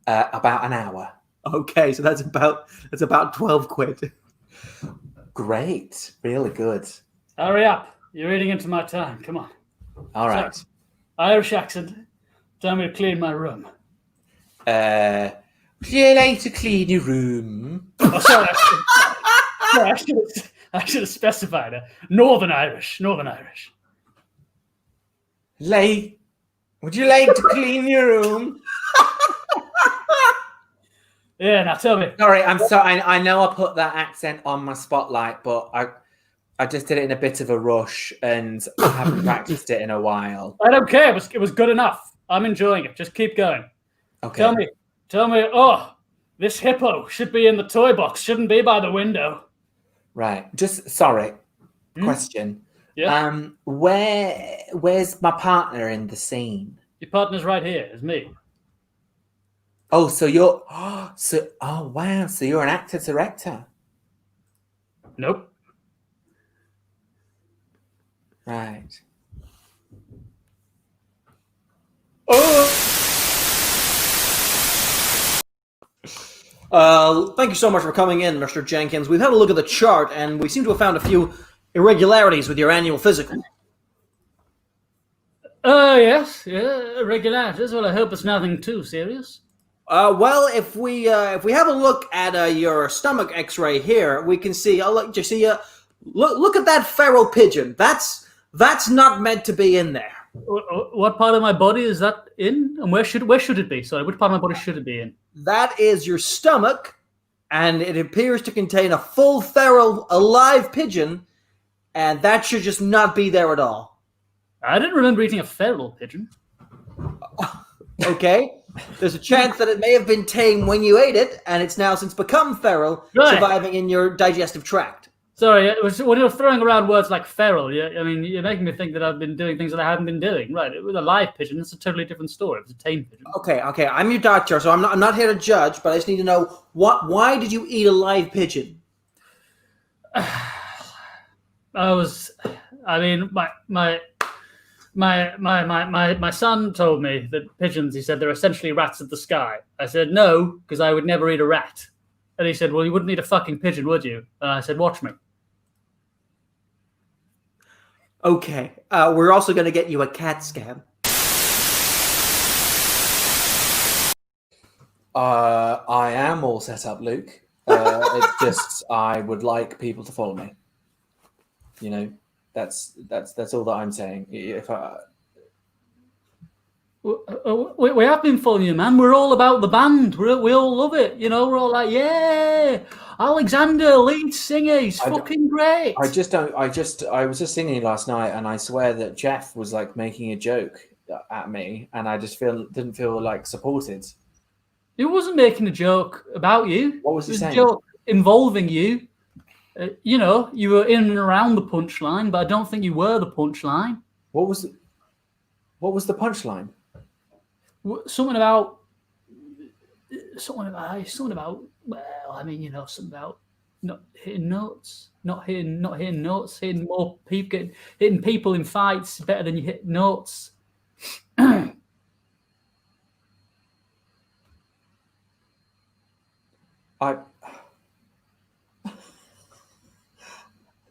About an hour. Okay, so that's about 12 quid. Great, really good. Hurry up! You're eating into my time. Come on. All right. So, Irish accent. Tell me to clean my room. Would you like to clean your room? Oh, sorry. I should have specified it. Northern Irish. Would you like to clean your room? Yeah, now tell me. Sorry, I'm sorry. I know I put that accent on my spotlight, but I just did it in a bit of a rush and I haven't practiced it in a while. I don't care. It was good enough. I'm enjoying it. Just keep going. Okay. Tell me. Oh, this hippo should be in the toy box. Shouldn't be by the window. Right. Just sorry. Question. Yeah. Where's my partner in the scene? Your partner's right here. It's me. Oh, so you're wow. So you're an actor director. Nope. Right. Thank you so much for coming in, Mr. Jenkins. We've had a look at the chart, and we seem to have found a few irregularities with your annual physical. Yes. Yeah, irregularities. Well, I hope it's nothing too serious. Well, if we have a look at your stomach X-ray here, we can see. Look at that feral pigeon. That's not meant to be in there. What part of my body is that in, and where should it be? Sorry, which part of my body should it be in? That is your stomach, and it appears to contain a full feral alive pigeon, and that should just not be there at all. I didn't remember eating a feral pigeon. Okay. There's a chance that it may have been tame when you ate it, and it's now since become feral, Right. surviving in your digestive tract. Sorry, it was, when you're throwing around words like feral, I mean, you're making me think that I've been doing things that I haven't been doing. Right, with a live pigeon, it's a totally different story. It was a tame pigeon. Okay. I'm your doctor, so I'm not here to judge, but I just need to know why did you eat a live pigeon? My son told me that pigeons, he said, they're essentially rats of the sky. I said, no, because I would never eat a rat. And he said, well, you wouldn't eat a fucking pigeon, would you? And I said, watch me. Okay. We're also going to get you a CAT scan. I am all set up, Luke. It's just I would like people to follow me. You know, that's all that I'm saying. If we have been following you, man. We're all about the band. We all love it. You know, we're all like, yeah, Alexander, lead singer, he's fucking great. I was just singing last night, and I swear that Jeff was like making a joke at me, and I just didn't feel like supported. He wasn't making a joke about you. What was he saying? A joke involving you. You know, you were in and around the punchline, but I don't think you were the punchline. What was the punchline? Something about. Well, I mean, you know, something about not hitting notes, not hitting notes, hitting more people, hitting people in fights better than you hit notes.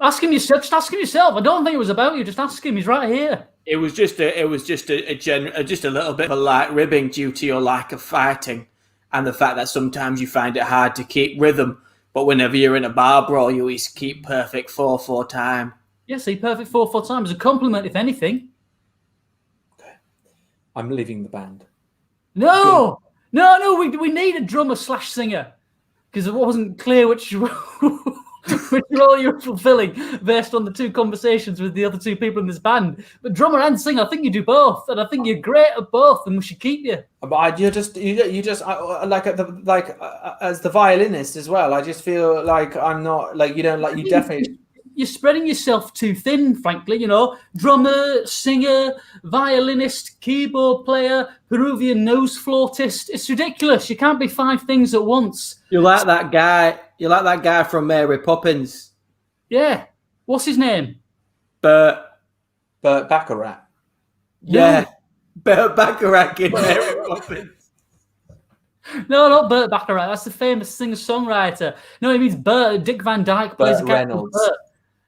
Ask him yourself. Just ask him yourself. I don't think it was about you. Just ask him. He's right here. It was just a little bit of a light ribbing due to your lack of fighting and the fact that sometimes you find it hard to keep rhythm, but whenever you're in a bar brawl, you always keep perfect 4/4 time. Yes, see, perfect 4/4 time is a compliment, if anything. Okay, I'm leaving the band. No, we need a drummer / singer because it wasn't clear which role you were fulfilling based on the two conversations with the other two people in this band. But drummer and singer, I think you do both, and I think you're great at both, and we should keep you. But you just as the violinist as well. I just feel like I'm not like you don't like you definitely. You're spreading yourself too thin, frankly. You know, drummer, singer, violinist, keyboard player, Peruvian nose flautist. It's ridiculous. You can't be 5 things at once. You're like that guy. You're like that guy from Mary Poppins. Yeah. What's his name? Bert Baccarat. Yeah. Bert Baccarat in Mary Poppins. No, not Bert Baccarat. That's the famous singer-songwriter. No, he means Bert. Dick Van Dyke plays Burt a guy Reynolds. called Bert.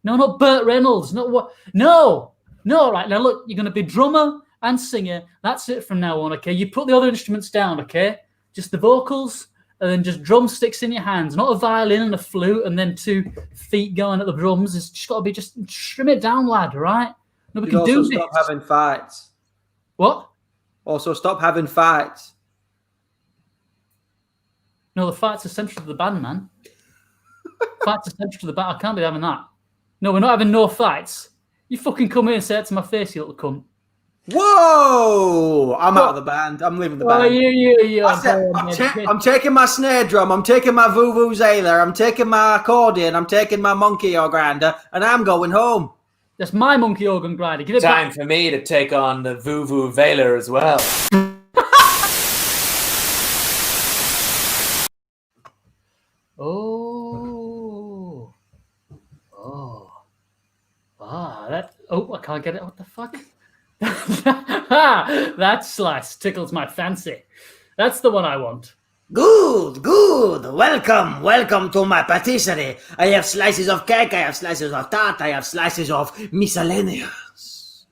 No, not Burt Reynolds. Not what? No. Right now, look, you're going to be drummer and singer. That's it from now on. Okay, you put the other instruments down. Okay, just the vocals. And then just drumsticks in your hands, not a violin and a flute, and then 2 feet going at the drums. It's just got to be just trim it down, lad. Right? Nobody can do this. Stop having fights. What? Also, stop having fights. No, the fight's essential to the band, man. Fight's essential to the band. I can't be having that. No, we're not having no fights. You fucking come here and say it to my face, you little cunt. Whoa! I'm out of the band. I'm leaving the band. I'm taking my snare drum. I'm taking my vuvuzela. I'm taking my accordion. I'm taking my monkey or grinder, and I'm going home. That's my monkey organ grinder. Give it Time back. for me to take on the vuvuzela as well. I can't get it. What the fuck? That slice tickles my fancy. That's the one I want. Good. Welcome to my patisserie. I have slices of cake. I have slices of tart. I have slices of miscellaneous.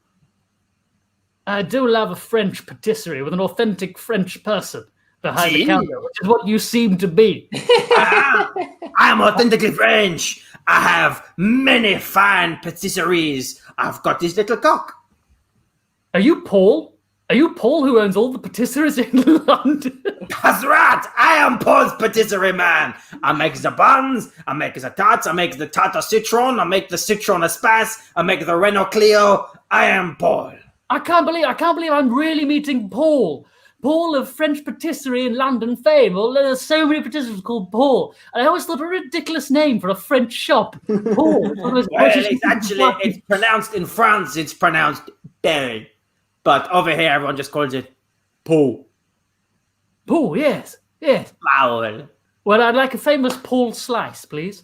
I do love a French patisserie with an authentic French person behind the counter, which is what you seem to be. I am authentically French. I have many fine patisseries. I've got this little cock. Are you Paul? Are you Paul who owns all the patisseries in London? That's right. I am Paul's patisserie man. I make the buns. I make the tarts. I make the tart au citron. I make the citron espace. I make the Renault Clio. I am Paul. I can't believe I'm really meeting Paul. Paul of French patisserie in London fame. Well, there's so many patisseries called Paul. And I always thought a ridiculous name for a French shop. Paul. It's pronounced in France. It's pronounced Paul. But over here, everyone just calls it Paul. Paul, yes. Paul. Well, I'd like a famous Paul slice, please.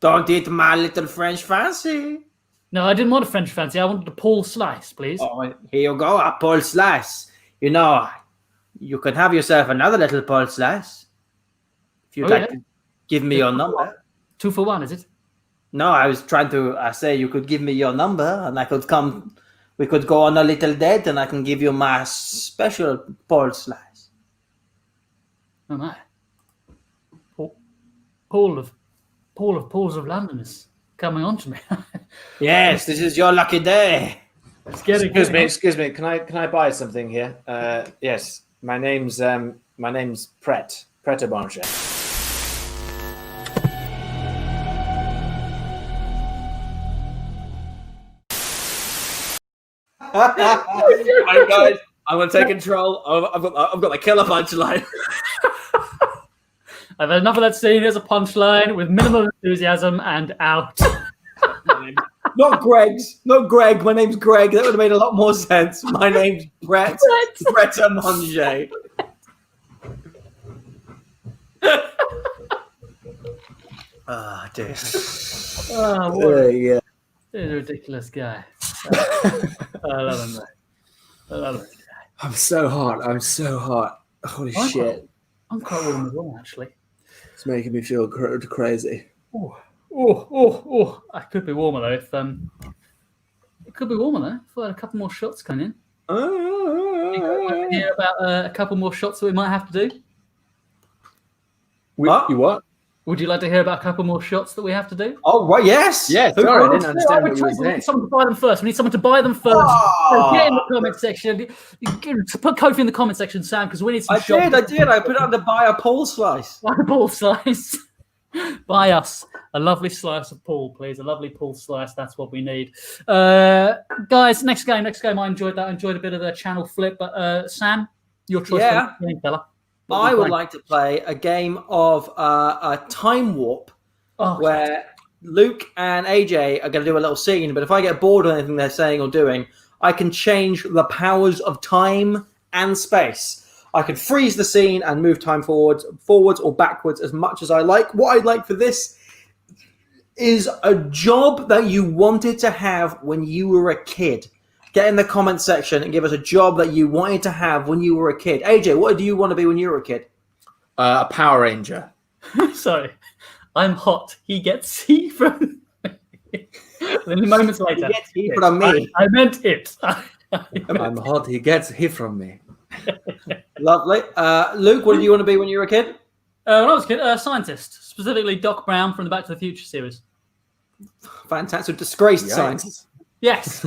Don't eat my little French fancy. No, I didn't want a French fancy. I wanted a Paul slice, please. Oh, here you go, a Paul slice. You know, you can have yourself another little Paul slice. If you'd like to give me your number. 2 for 1, is it? No, I was trying to say you could give me your number and I could come, we could go on a little date and I can give you my special Paul slice. Oh my. Paul of Pauls of London is coming on to me. Yes, this is your lucky day. Excuse me. Can I buy something here? Yes. My name's Pret a Manger. Right, guys, I'm gonna take control. I've got the killer punchline. I've had enough of that scene as a punchline with minimal enthusiasm and out. Not Greg's. Not Greg. My name's Greg. That would have made a lot more sense. My name's Brett. Brett a Manger. Ah, dear. Oh, There you go. He's a ridiculous guy. I love him, mate. I love him. I'm so hot. Holy shit. I'm quite warm as well, actually. It's making me feel crazy. I could be warmer though. It could be warmer though. If I had a couple more shots coming in. You hear about a couple more shots that we might have to do? You what? Would you like to hear about a couple more shots that we have to do? Oh, right, yes. Yeah, sorry, I didn't understand what you were We saying. need someone to buy them first. We need someone to buy them first. So get in the comment section. Put Kofi in the comment section, Sam, because we need some shots. I did. I put it on to buy a Paul slice. Buy a Paul slice. Buy us a lovely slice of Paul, please. A lovely Paul slice. That's what we need. Guys, next game. I enjoyed that. I enjoyed a bit of the channel flip. But Sam, your choice. Yeah. For the game, fella. I would like to play a game of a time warp where Luke and AJ are going to do a little scene, but if I get bored of anything they're saying or doing, I can change the powers of time and space. I can freeze the scene and move time forwards or backwards as much as I like. What I'd like for this is a job that you wanted to have when you were a kid. Get in the comment section and give us a job that you wanted to have when you were a kid. AJ, what do you want to be when you were a kid? A Power Ranger. Sorry, I'm hot. He gets he from me. Then moments later, He gets he from me. I meant it. I'm hot. He gets he from me. Lovely. Luke, what did you want to be when you were a kid? When I was a kid, scientist, specifically Doc Brown from the Back to the Future series. Fantastic. Disgraced scientist. Yes.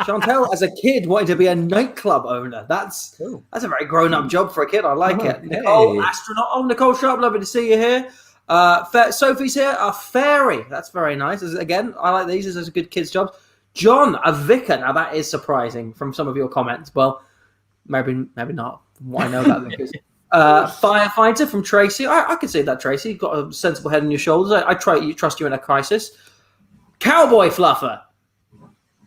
Chantel, as a kid, wanted to be a nightclub owner. That's a very grown-up job for a kid. I like it. Nicole, astronaut. Oh, Nicole Sharp, lovely to see you here. Sophie's here. A fairy. That's very nice. Again, I like these. These are good kids' jobs. John, a vicar. Now that is surprising from some of your comments. Well, maybe not. What I know about vicars. Firefighter from Tracy. I can see that, Tracy. You've got a sensible head on your shoulders. I trust you in a crisis. Cowboy fluffer,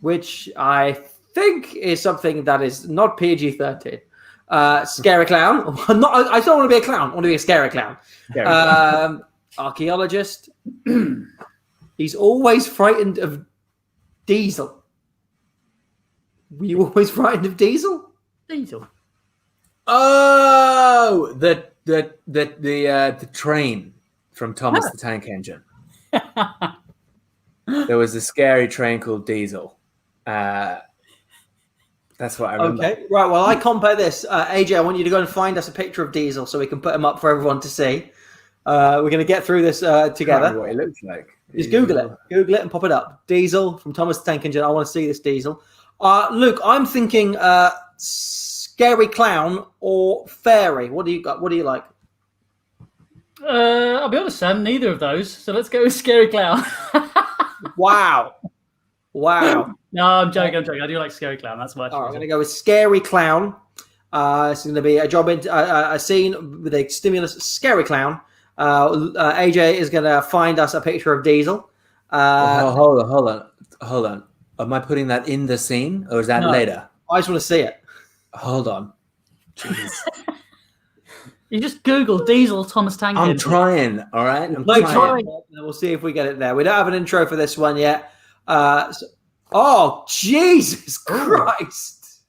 which I think is something that is not PG-13. Scary clown. I don't want to be a clown. I want to be a scary clown. Archaeologist. He's always frightened of Diesel. Were you always frightened of Diesel? Diesel. Oh, the train from Thomas the Tank Engine. There was a scary train called Diesel. That's what I remember. Okay, right. Well, I compare this. AJ, I want you to go and find us a picture of Diesel so we can put him up for everyone to see. We're going to get through this together. What he looks like. Just Google it and pop it up. Diesel from Thomas the Tank Engine. I want to see this Diesel. Luke, I'm thinking scary clown or fairy. What do you got? What do you like? I'll be honest, Sam. Neither of those. So let's go with scary clown. Wow. No, I'm joking. I do like scary clown. That's my. I'm going to go with scary clown. It's going to be a scene with a stimulus. Scary clown. AJ is going to find us a picture of Diesel. Hold on. Am I putting that in the scene or is that later? I just want to see it. Hold on. Jeez. You just Google Diesel Thomas Tank Engine. I'm trying. All right. I'm trying. We'll see if we get it there. We don't have an intro for this one yet. Oh, Jesus Christ.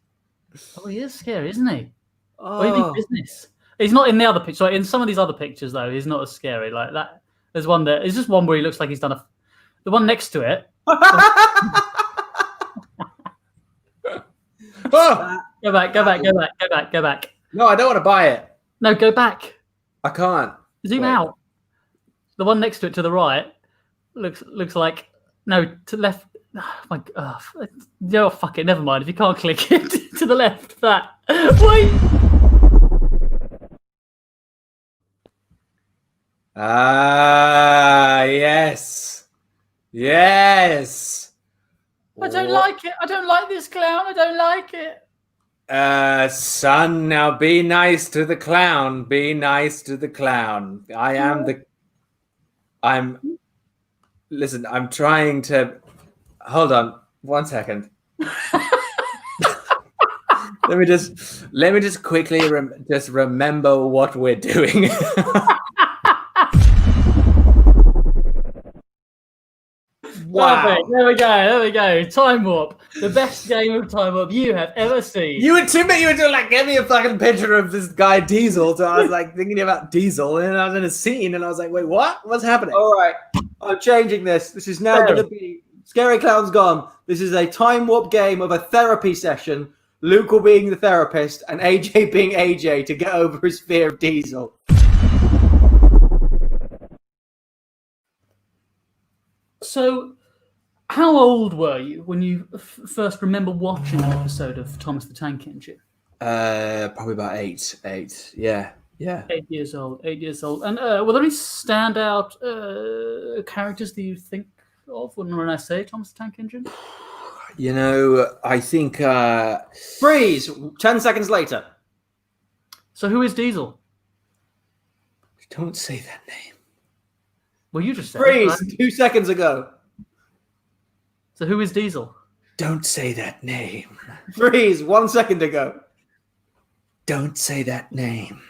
Oh, he is scary, isn't he? Oh, you mean business? He's not in the other picture. In some of these other pictures, though, he's not as scary like that. There's one that is just one where he looks like he's done the one next to it. Go back. No, I don't want to buy it. No, go back. I can't. Zoom out. The one next to it to the right looks like to left. Oh my God. No, fuck it. Never mind. If you can't click it to the left, that. Wait. Yes. Yes. I don't like it. I don't like this clown. I don't like it. Son, now be nice to the clown. Be nice to the clown. Listen, I'm trying to. Hold on 1 second. Let me just quickly remember what we're doing. Wow. Perfect. There we go. Time Warp. The best game of Time Warp you have ever seen. You were doing like, give me a fucking picture of this guy Diesel. So I was like thinking about Diesel and I was in a scene and I was like, wait, what? What's happening? All right. I'm changing this. This is now going to be Scary Clown's gone. This is a Time Warp game of a therapy session. Luke will being the therapist and AJ being AJ to get over his fear of Diesel. So, how old were you when you first remember watching an episode of Thomas the Tank Engine? Probably about eight. Yeah. 8 years old. And were there any standout characters that you think of when I say Thomas the Tank Engine? You know, I think... Freeze! 10 seconds later. So who is Diesel? Don't say that name. Well, you just said Freeze! It, right? 2 seconds ago. So who is Diesel? Don't say that name. Freeze! 1 second ago. Don't say that name.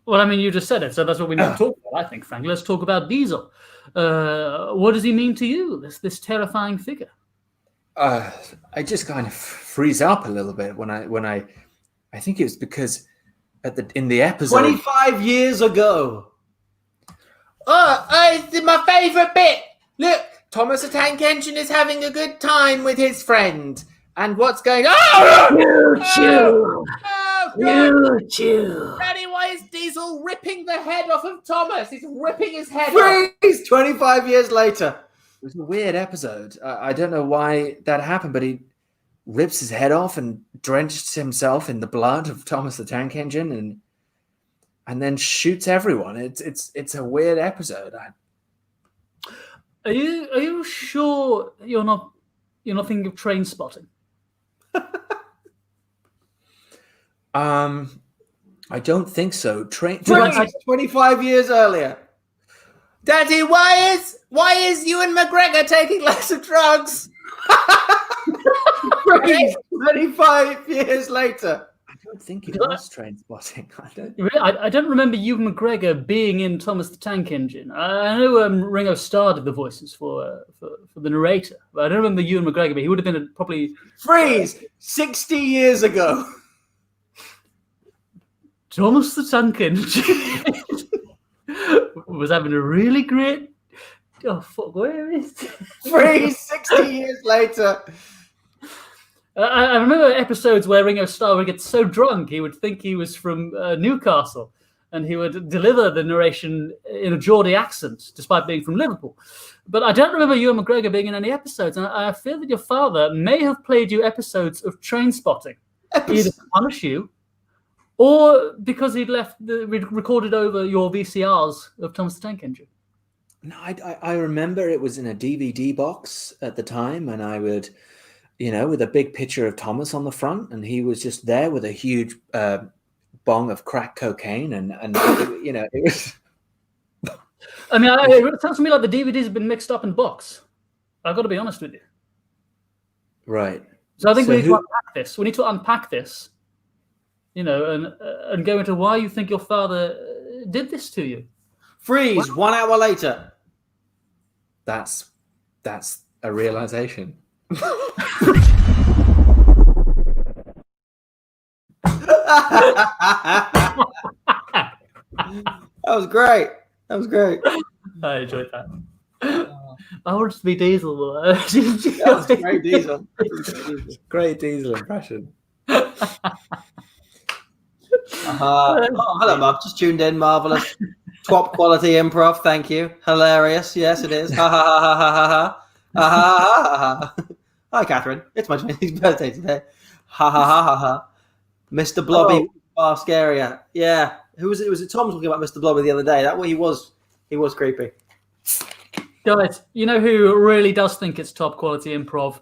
Well, I mean, you just said it, so that's what we need to talk about, I think, frankly. Let's talk about Diesel. What does he mean to you, this terrifying figure? I just kind of freeze up a little bit when I think it was because in the episode 25 years ago. It's my favourite bit. Look, Thomas the Tank Engine is having a good time with his friend. And what's going on? You. Daddy, why is Diesel ripping the head off of Thomas? He's ripping his head Freeze! 25 years later. was a weird episode. I don't know why that happened, but he rips his head off and drenches himself in the blood of Thomas the Tank Engine, and then shoots everyone. It's a weird episode. Are you sure you're not thinking of Train Spotting? I don't think so. 25 years earlier. Daddy, why is Ewan McGregor taking lots of drugs? 25 years later. I don't think it was Train Spotting. I don't remember Ewan McGregor being in Thomas the Tank Engine. I know Ringo Starr did the voices for the narrator, but I don't remember Ewan McGregor. But he would have been probably Freeze! 60 years ago. Thomas the Tank Engine was having a really great. Oh fuck! Where is it? Freeze! 60 years later. I remember episodes where Ringo Starr would get so drunk he would think he was from Newcastle, and he would deliver the narration in a Geordie accent, despite being from Liverpool. But I don't remember Ewan McGregor being in any episodes, and I feel that your father may have played you episodes of Train Spotting, either to punish you, or because he'd recorded over your VCRs of Thomas the Tank Engine. No, I remember it was in a DVD box at the time, and I would, with a big picture of Thomas on the front, and he was just there with a huge bong of crack cocaine, and it was. I mean, it sounds to me like the DVDs have been mixed up in the box. I've got to be honest with you. Right. So I think we need to unpack this. We need to unpack this, and go into why you think your father did this to you. Freeze! 1 hour later. That's a realization. That was great. I enjoyed that. I want to be Diesel. That was great, Diesel. Great Diesel impression. Hello, Mark. Just tuned in. Marvelous. Top quality improv. Thank you. Hilarious. Yes, it is. Ha ha ha ha ha ha ha ha ha ha. Hi, Catherine. It's my 20th birthday today. Ha ha ha ha ha. Mr. Blobby, far scarier. Yeah. Who was it? Was it Tom talking about Mr. Blobby the other day? That way he was creepy. Guys, you know who really does think it's top quality improv?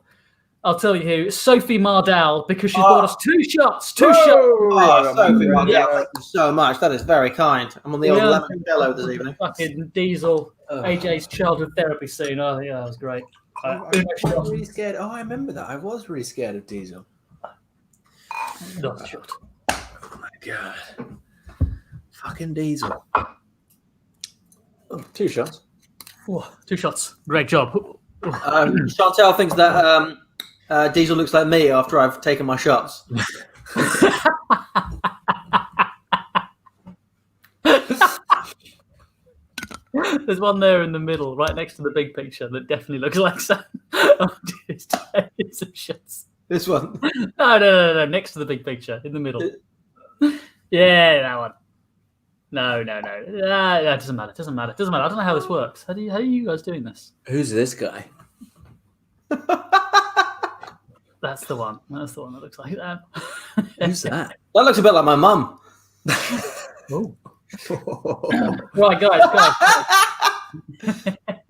I'll tell you who. Sophie Mardell, because she's bought us two shots. Oh, Sophie Mardell, thank you so much. That is very kind. I'm on the old lemon jello this evening. Fucking Diesel, AJ's childhood therapy scene. Oh, yeah, that was great. I was really scared. Oh, I remember that. I was really scared of Diesel. Not shot. Oh my god. Fucking Diesel. Oh, 2 shots. Oh, 2 shots. Great job. Chantel thinks that Diesel looks like me after I've taken my shots. There's one there in the middle, right next to the big picture, that definitely looks like Sam. Shots. This one? No. Next to the big picture, in the middle. Yeah, that one. No. It doesn't matter. I don't know how this works. How are you guys doing this? Who's this guy? That's the one. That looks like that. Who's that? That looks a bit like my mum. Oh. Right, guys.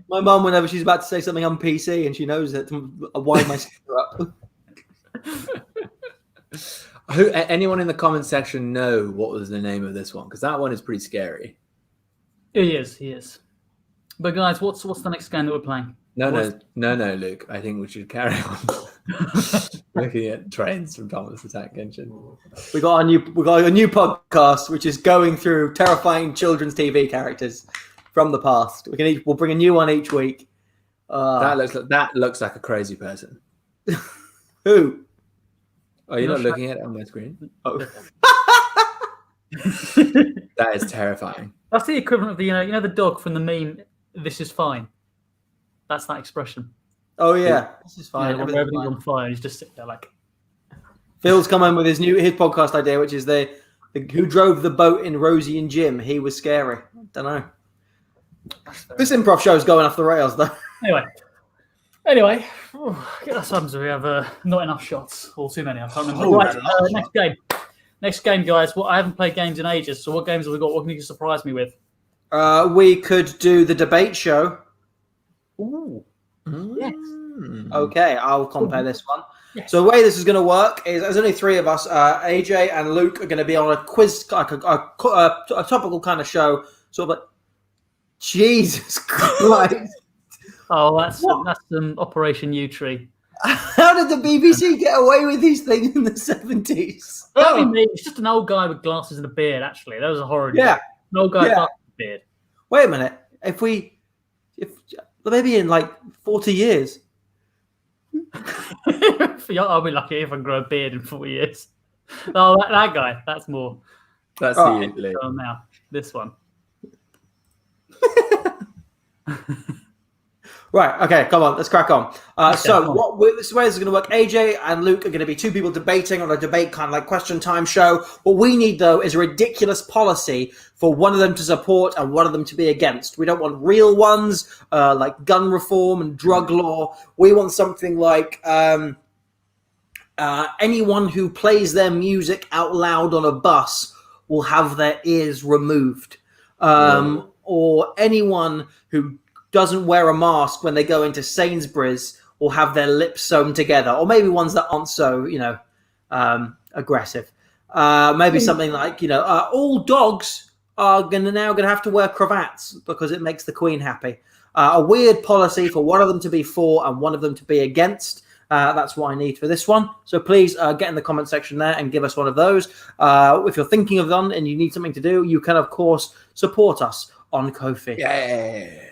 My mum, whenever she's about to say something on PC and she knows it, I wind my sister up. Anyone in the comment section know what was the name of this one? Because that one is pretty scary. He is. But guys, what's the next game that we're playing? No, Luke. I think we should carry on looking at trains from Thomas the Tank Engine. We got a new podcast, which is going through terrifying children's TV characters from the past. We'll bring a new one each week. That looks like a crazy person. Who? Oh, you're not looking at it on my screen? Oh. That is terrifying. That's the equivalent of the the dog from the meme, "This is fine." That's that expression. Oh yeah, this is fine. Everything's on fire. He's just sitting there like. Phil's come in with his podcast idea, which is the who drove the boat in Rosie and Jim. He was scary. Don't know. This improv show is going off the rails, though. Anyway, Anyway, that happens. We have not enough shots, or too many. I can't remember. Oh, Right, a lot. next game, guys. Well, I haven't played games in ages, so what games have we got? What can you surprise me with? We could do the debate show. Ooh. Yes. Okay, I'll compare this one. Yes. So the way this is going to work is there's only three of us. AJ and Luke are going to be on a quiz, like a topical kind of show. Sort of like, Jesus Christ. Oh, that's Operation U Tree. How did the BBC get away with these things in the 70s? Don't be me. It's just an old guy with glasses and a beard, actually. That was a horror. Yeah. An old guy with glasses and a beard. Wait a minute. If maybe in like 40 years. I'll be lucky if I grow a beard in 40 years. Oh, that guy. That's more. That's the now. This one. Right, okay, come on, let's crack on. This is the way this is going to work. AJ and Luke are going to be two people debating on a debate kind of like question time show. What we need, though, is a ridiculous policy for one of them to support and one of them to be against. We don't want real ones like gun reform and drug law. We want something like anyone who plays their music out loud on a bus will have their ears removed. Or anyone who doesn't wear a mask when they go into Sainsbury's will have their lips sewn together, or maybe ones that aren't so, aggressive. Maybe something like, all dogs are now going to have to wear cravats because it makes the Queen happy. A weird policy for one of them to be for and one of them to be against. That's what I need for this one. So please get in the comment section there and give us one of those. If you're thinking of them and you need something to do, you can, of course, support us on Ko-fi. Yeah.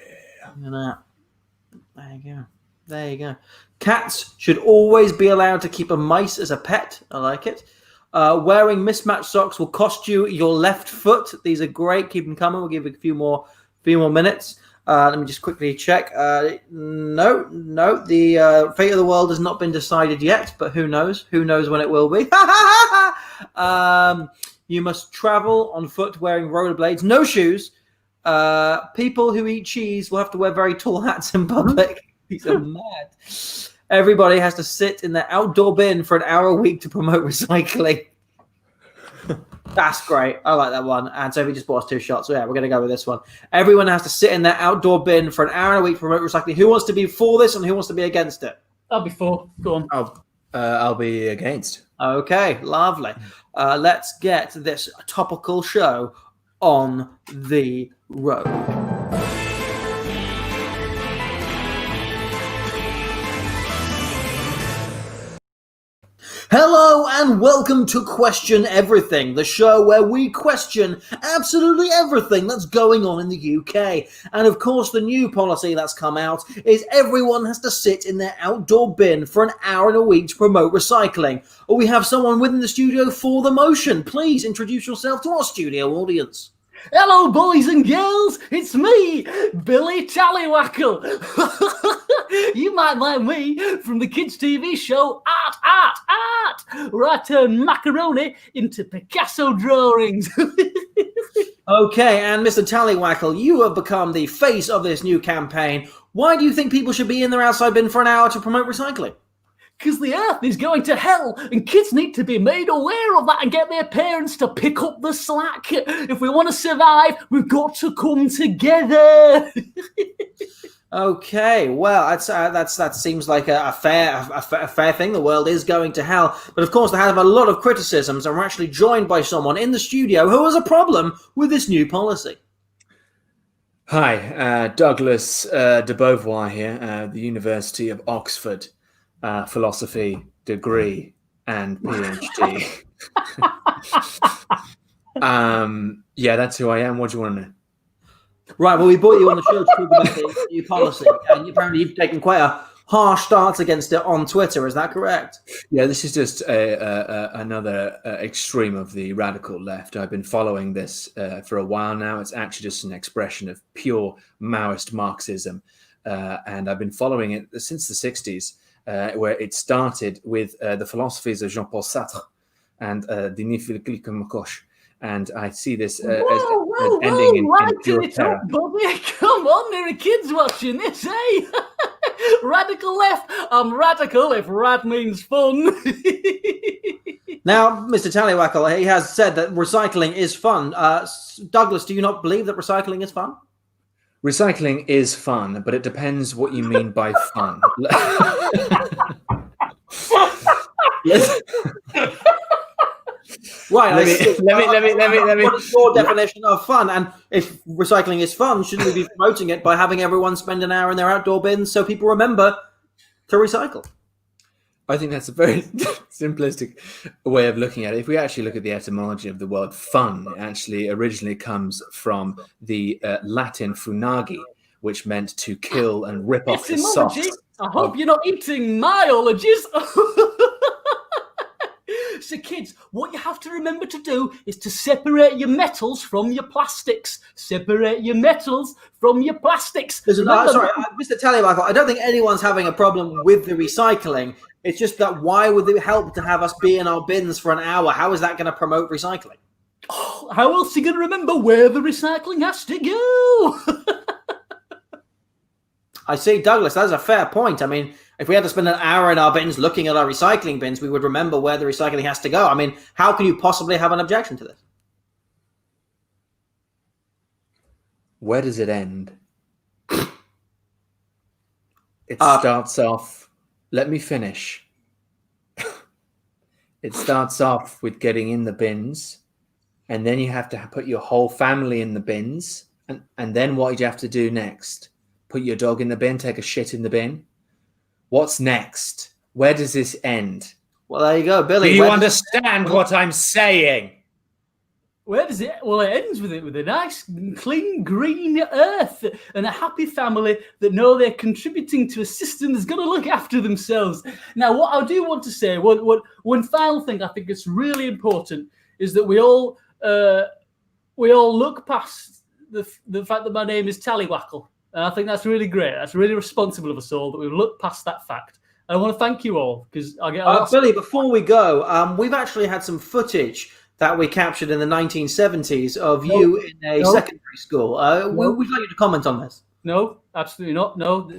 There you go. Cats should always be allowed to keep a mice as a pet. I like it. Wearing mismatched socks will cost you your left foot. These are great. Keep them coming. We'll give it a few more minutes. Let me just quickly check. No. The fate of the world has not been decided yet, but who knows? Who knows when it will be? You must travel on foot wearing rollerblades, no shoes. People who eat cheese will have to wear very tall hats in public. These are mad. Everybody has to sit in their outdoor bin for an hour a week to promote recycling. That's great. I like that one. And Sophie just bought us 2 shots. So yeah, we're going to go with this one. Everyone has to sit in their outdoor bin for an hour a week to promote recycling. Who wants to be for this and who wants to be against it? I'll be for. Go on. I'll be against. Okay, lovely. Let's get this topical show on the road. Hello and welcome to Question Everything, the show where we question absolutely everything that's going on in the UK. And of course, the new policy that's come out is everyone has to sit in their outdoor bin for an hour a week to promote recycling. Or we have someone within the studio for the motion. Please introduce yourself to our studio audience. Hello, boys and girls. It's me, Billy Tallywackle. You might know me from the kids' TV show Art, where I turn macaroni into Picasso drawings. Okay, and Mr. Tallywackle, you have become the face of this new campaign. Why do you think people should be in their outside bin for an hour to promote recycling? Because the earth is going to hell and kids need to be made aware of that and get their parents to pick up the slack. If we want to survive, we've got to come together. Okay, well, that seems like a fair thing. The world is going to hell. But of course, they have a lot of criticisms, and we're actually joined by someone in the studio who has a problem with this new policy. Hi, Douglas de Beauvoir here, the University of Oxford. Philosophy degree and PhD. Yeah, that's who I am. What do you want to know? Right, well, we brought you on the show to talk about the new policy, and apparently you've taken quite a harsh stance against it on Twitter. Is that correct? Yeah, this is just another extreme of the radical left. I've been following this for a while now. It's actually just an expression of pure Maoist Marxism, and I've been following it since the 60s. Where it started with the philosophies of Jean-Paul Sartre and Denis Philip-Makoch. And I see this as ending in pure terror. Bobby, come on, there are kids watching this, eh? Radical left. I'm radical if rad means fun. Now, Mr. Tallywackle, he has said that recycling is fun. Douglas, do you not believe that recycling is fun? Recycling is fun, but it depends what you mean by fun. Right. Let me. What is your definition of fun? And if recycling is fun, shouldn't we be promoting it by having everyone spend an hour in their outdoor bins so people remember to recycle? I think that's a very simplistic way of looking at it. If we actually look at the etymology of the word fun, it actually originally comes from the Latin funagi, which meant to kill and rip off the Etymology? socks. I hope you're not eating my ologies. So kids, what you have to remember to do is to separate your metals from your plastics. Separate your metals from your plastics. Mr. Tallywackle, I don't think anyone's having a problem with the recycling. It's just that why would it help to have us be in our bins for an hour? How is that going to promote recycling? Oh, how else are you going to remember where the recycling has to go? I see, Douglas, that's a fair point. I mean, if we had to spend an hour in our bins looking at our recycling bins, we would remember where the recycling has to go. I mean, how can you possibly have an objection to this? Where does it end? It starts off, let me finish. It starts off with getting in the bins, and then you have to put your whole family in the bins. And then what do you have to do next? Put your dog in the bin, take a shit in the bin. What's next? Where does this end? Well, there you go, Billy. Do you understand what I'm saying? Where does it? Well, it ends with a nice, clean, green earth and a happy family that know they're contributing to a system that's going to look after themselves. Now, what I do want to say, one final thing I think is really important is that we all look past the fact that my name is Tallywackle. And I think that's really great. That's really responsible of us all that we've looked past that fact. And I want to thank you all because I get a lot. Billy, before we go, we've actually had some footage that we captured in the 1970s of you in a secondary school. We'd like you to comment on this. No, absolutely not. No.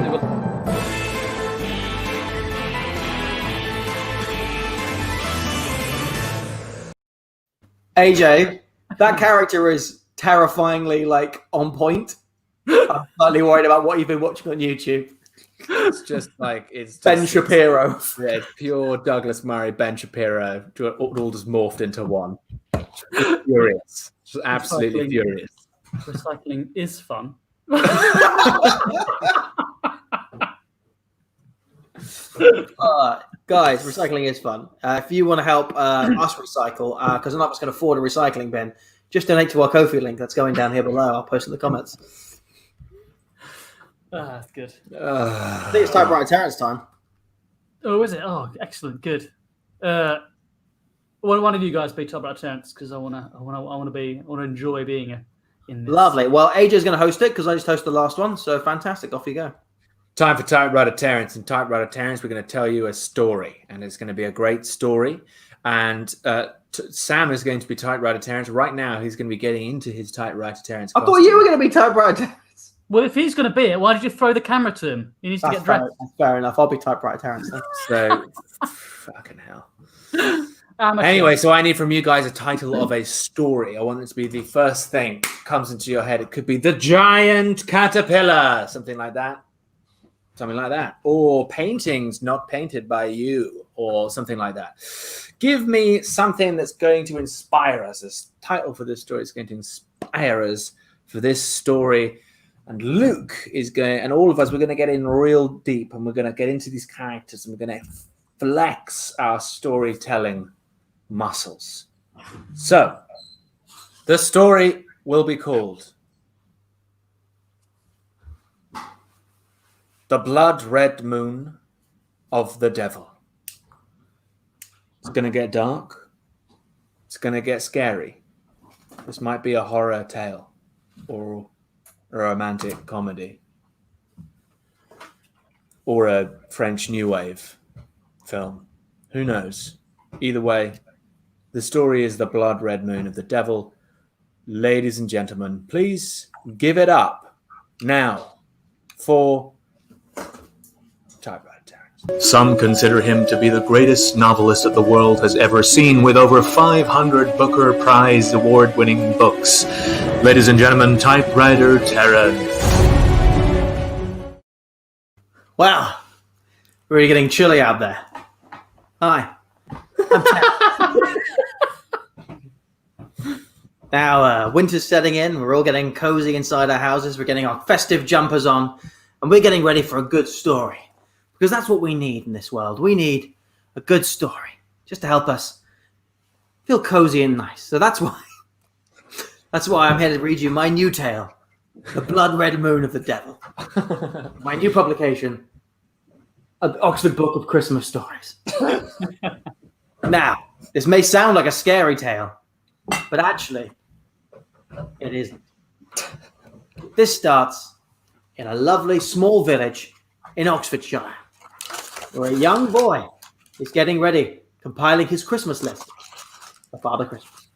AJ, that character is terrifyingly on point. I'm slightly worried about what you've been watching on YouTube. It's just Ben Shapiro. Yeah, it's pure Douglas Murray, Ben Shapiro, all just morphed into one. It's furious. It's absolutely furious. Recycling is fun. Guys, recycling is fun. If you want to help us recycle, because none of us can afford a recycling bin, just donate to our Ko-fi link that's going down here below. I'll post in the comments. That's good. I think it's Typewriter Terrence time. Oh, is it? Oh, excellent, good. One of you guys be Typewriter Terrence because I want to enjoy being in this. Lovely. Well, AJ's going to host it because I just hosted the last one. So fantastic. Off you go. Time for Typewriter Terrence. And Typewriter Terrence, we're going to tell you a story, and it's going to be a great story. And Sam is going to be Typewriter Terrence. Right now, he's going to be getting into his Typewriter Terrence. I thought you were going to be Typewriter Terrence. Well, if he's going to be it, why did you throw the camera to him? He needs to get dressed. Fair enough. I'll be Typewriter Terrence then. So, fucking hell. Anyway, so I need from you guys a title of a story. I want it to be the first thing that comes into your head. It could be The Giant Caterpillar, something like that. Or Paintings Not Painted by You, or something like that. Give me something that's going to inspire us. This title for this story is going to inspire us for this story. And Luke is going, and all of us, we're going to get in real deep, and we're going to get into these characters, and we're going to flex our storytelling muscles. So, the story will be called The Blood Red Moon of the Devil. It's going to get dark. It's going to get scary. This might be a horror tale or a romantic comedy or a French New Wave film. Who knows? Either way, the story is The Blood Red Moon of the Devil. Ladies and gentlemen, please give it up now for typewriter tax. Some consider him to be the greatest novelist that the world has ever seen, with over 500 Booker Prize award-winning books. Ladies and gentlemen, typewriter Terrence. Wow, really getting chilly out there. Hi. Now, winter's setting in. We're all getting cozy inside our houses. We're getting our festive jumpers on, and we're getting ready for a good story. Because that's what we need in this world. We need a good story just to help us feel cozy and nice. So that's why I'm here to read you my new tale, The Blood Red Moon of the Devil. My new publication, an Oxford Book of Christmas Stories. Now, this may sound like a scary tale, but actually, it isn't. This starts in a lovely small village in Oxfordshire, where a young boy is getting ready, compiling his Christmas list for Father Christmas.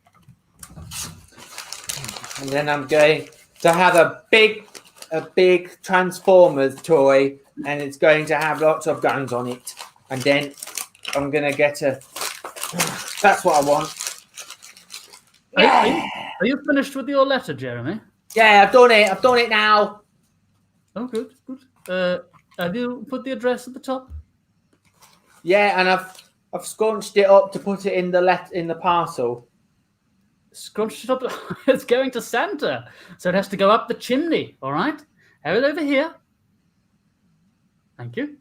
And then I'm going to have a big Transformers toy, and it's going to have lots of guns on it. And then I'm going to get a... That's what I want. Are you finished with your letter, Jeremy? Yeah, I've done it. I've done it now. Oh, good. Have you put the address at the top? Yeah, and I've scrunched it up to put it in the parcel. Scrunched it up. It's going to Santa, so it has to go up the chimney. All right, have it over here. Thank you.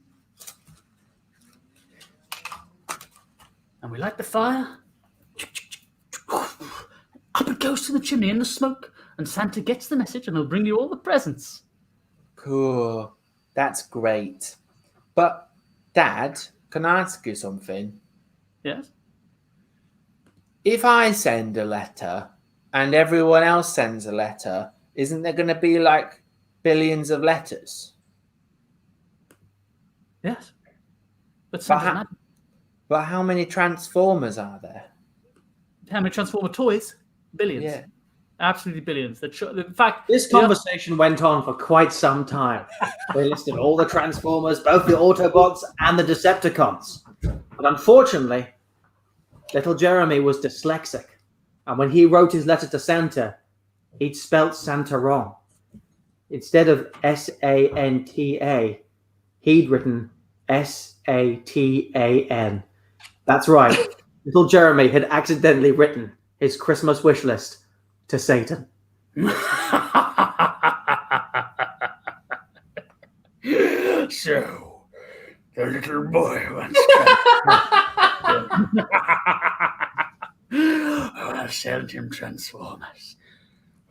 And we light the fire. Up it goes to the chimney in the smoke, and Santa gets the message, and he'll bring you all the presents. Cool. That's great. But, Dad, can I ask you something? Yes? If I send a letter and everyone else sends a letter, isn't there going to be like billions of letters? Yes. But how many Transformers are there? How many Transformer toys? Billions. Yeah. Absolutely billions. In fact, this conversation went on for quite some time. They listed all the Transformers, both the Autobots and the Decepticons. But unfortunately, little Jeremy was dyslexic. And when he wrote his letter to Santa, he'd spelt Santa wrong. Instead of S-A-N-T-A, he'd written S-A-T-A-N. That's right. Little Jeremy had accidentally written his Christmas wish list to Satan. So, the little boy wants I'll send him Transformers.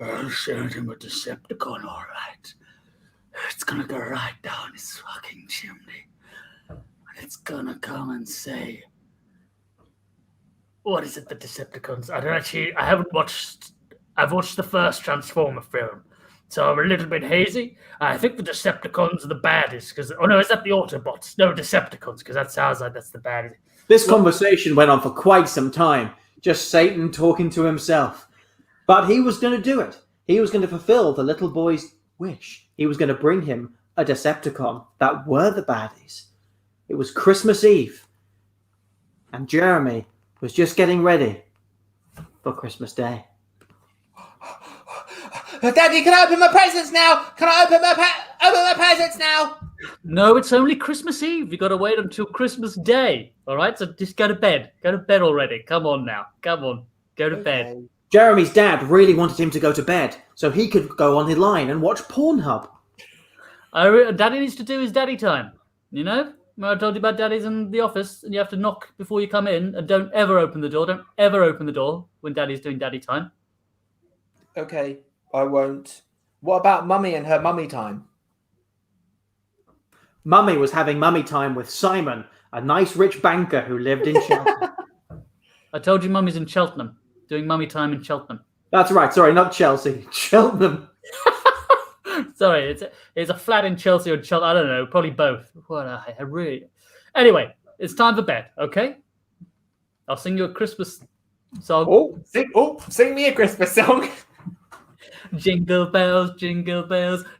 I'll send him a Decepticon, all right. It's gonna go right down his fucking chimney. And it's gonna come and say, what is it, the Decepticons? I've watched the first Transformer film, so I'm a little bit hazy. I think the Decepticons are the baddies, is that the Autobots? No, Decepticons, because that sounds like that's the baddies. This conversation went on for quite some time, just Satan talking to himself. But he was going to do it. He was going to fulfill the little boy's wish. He was going to bring him a Decepticon that were the baddies. It was Christmas Eve, and Jeremy was just getting ready for Christmas Day. Daddy, can I open my presents now? Can I open my presents now? No, it's only Christmas Eve. You got to wait until Christmas Day. All right, so just go to bed. Go to bed already. Come on now. Come on. Go to bed. Jeremy's dad really wanted him to go to bed so he could go on his line and watch Pornhub. Daddy needs to do his daddy time. You know? I told you about daddies in the office, and you have to knock before you come in, and don't ever open the door. Don't ever open the door when daddy's doing daddy time. Okay, I won't. What about Mummy and her mummy time? Mummy was having mummy time with Simon, a nice rich banker who lived in Cheltenham. I told you Mummy's in Cheltenham, doing mummy time in Cheltenham. That's right. Sorry, not Chelsea. Cheltenham. Sorry, it's a flat in Chelsea or Cheltenham. I don't know, probably both. What I really. Anyway, it's time for bed. Okay, I'll sing you a Christmas song. Sing me a Christmas song. Jingle bells,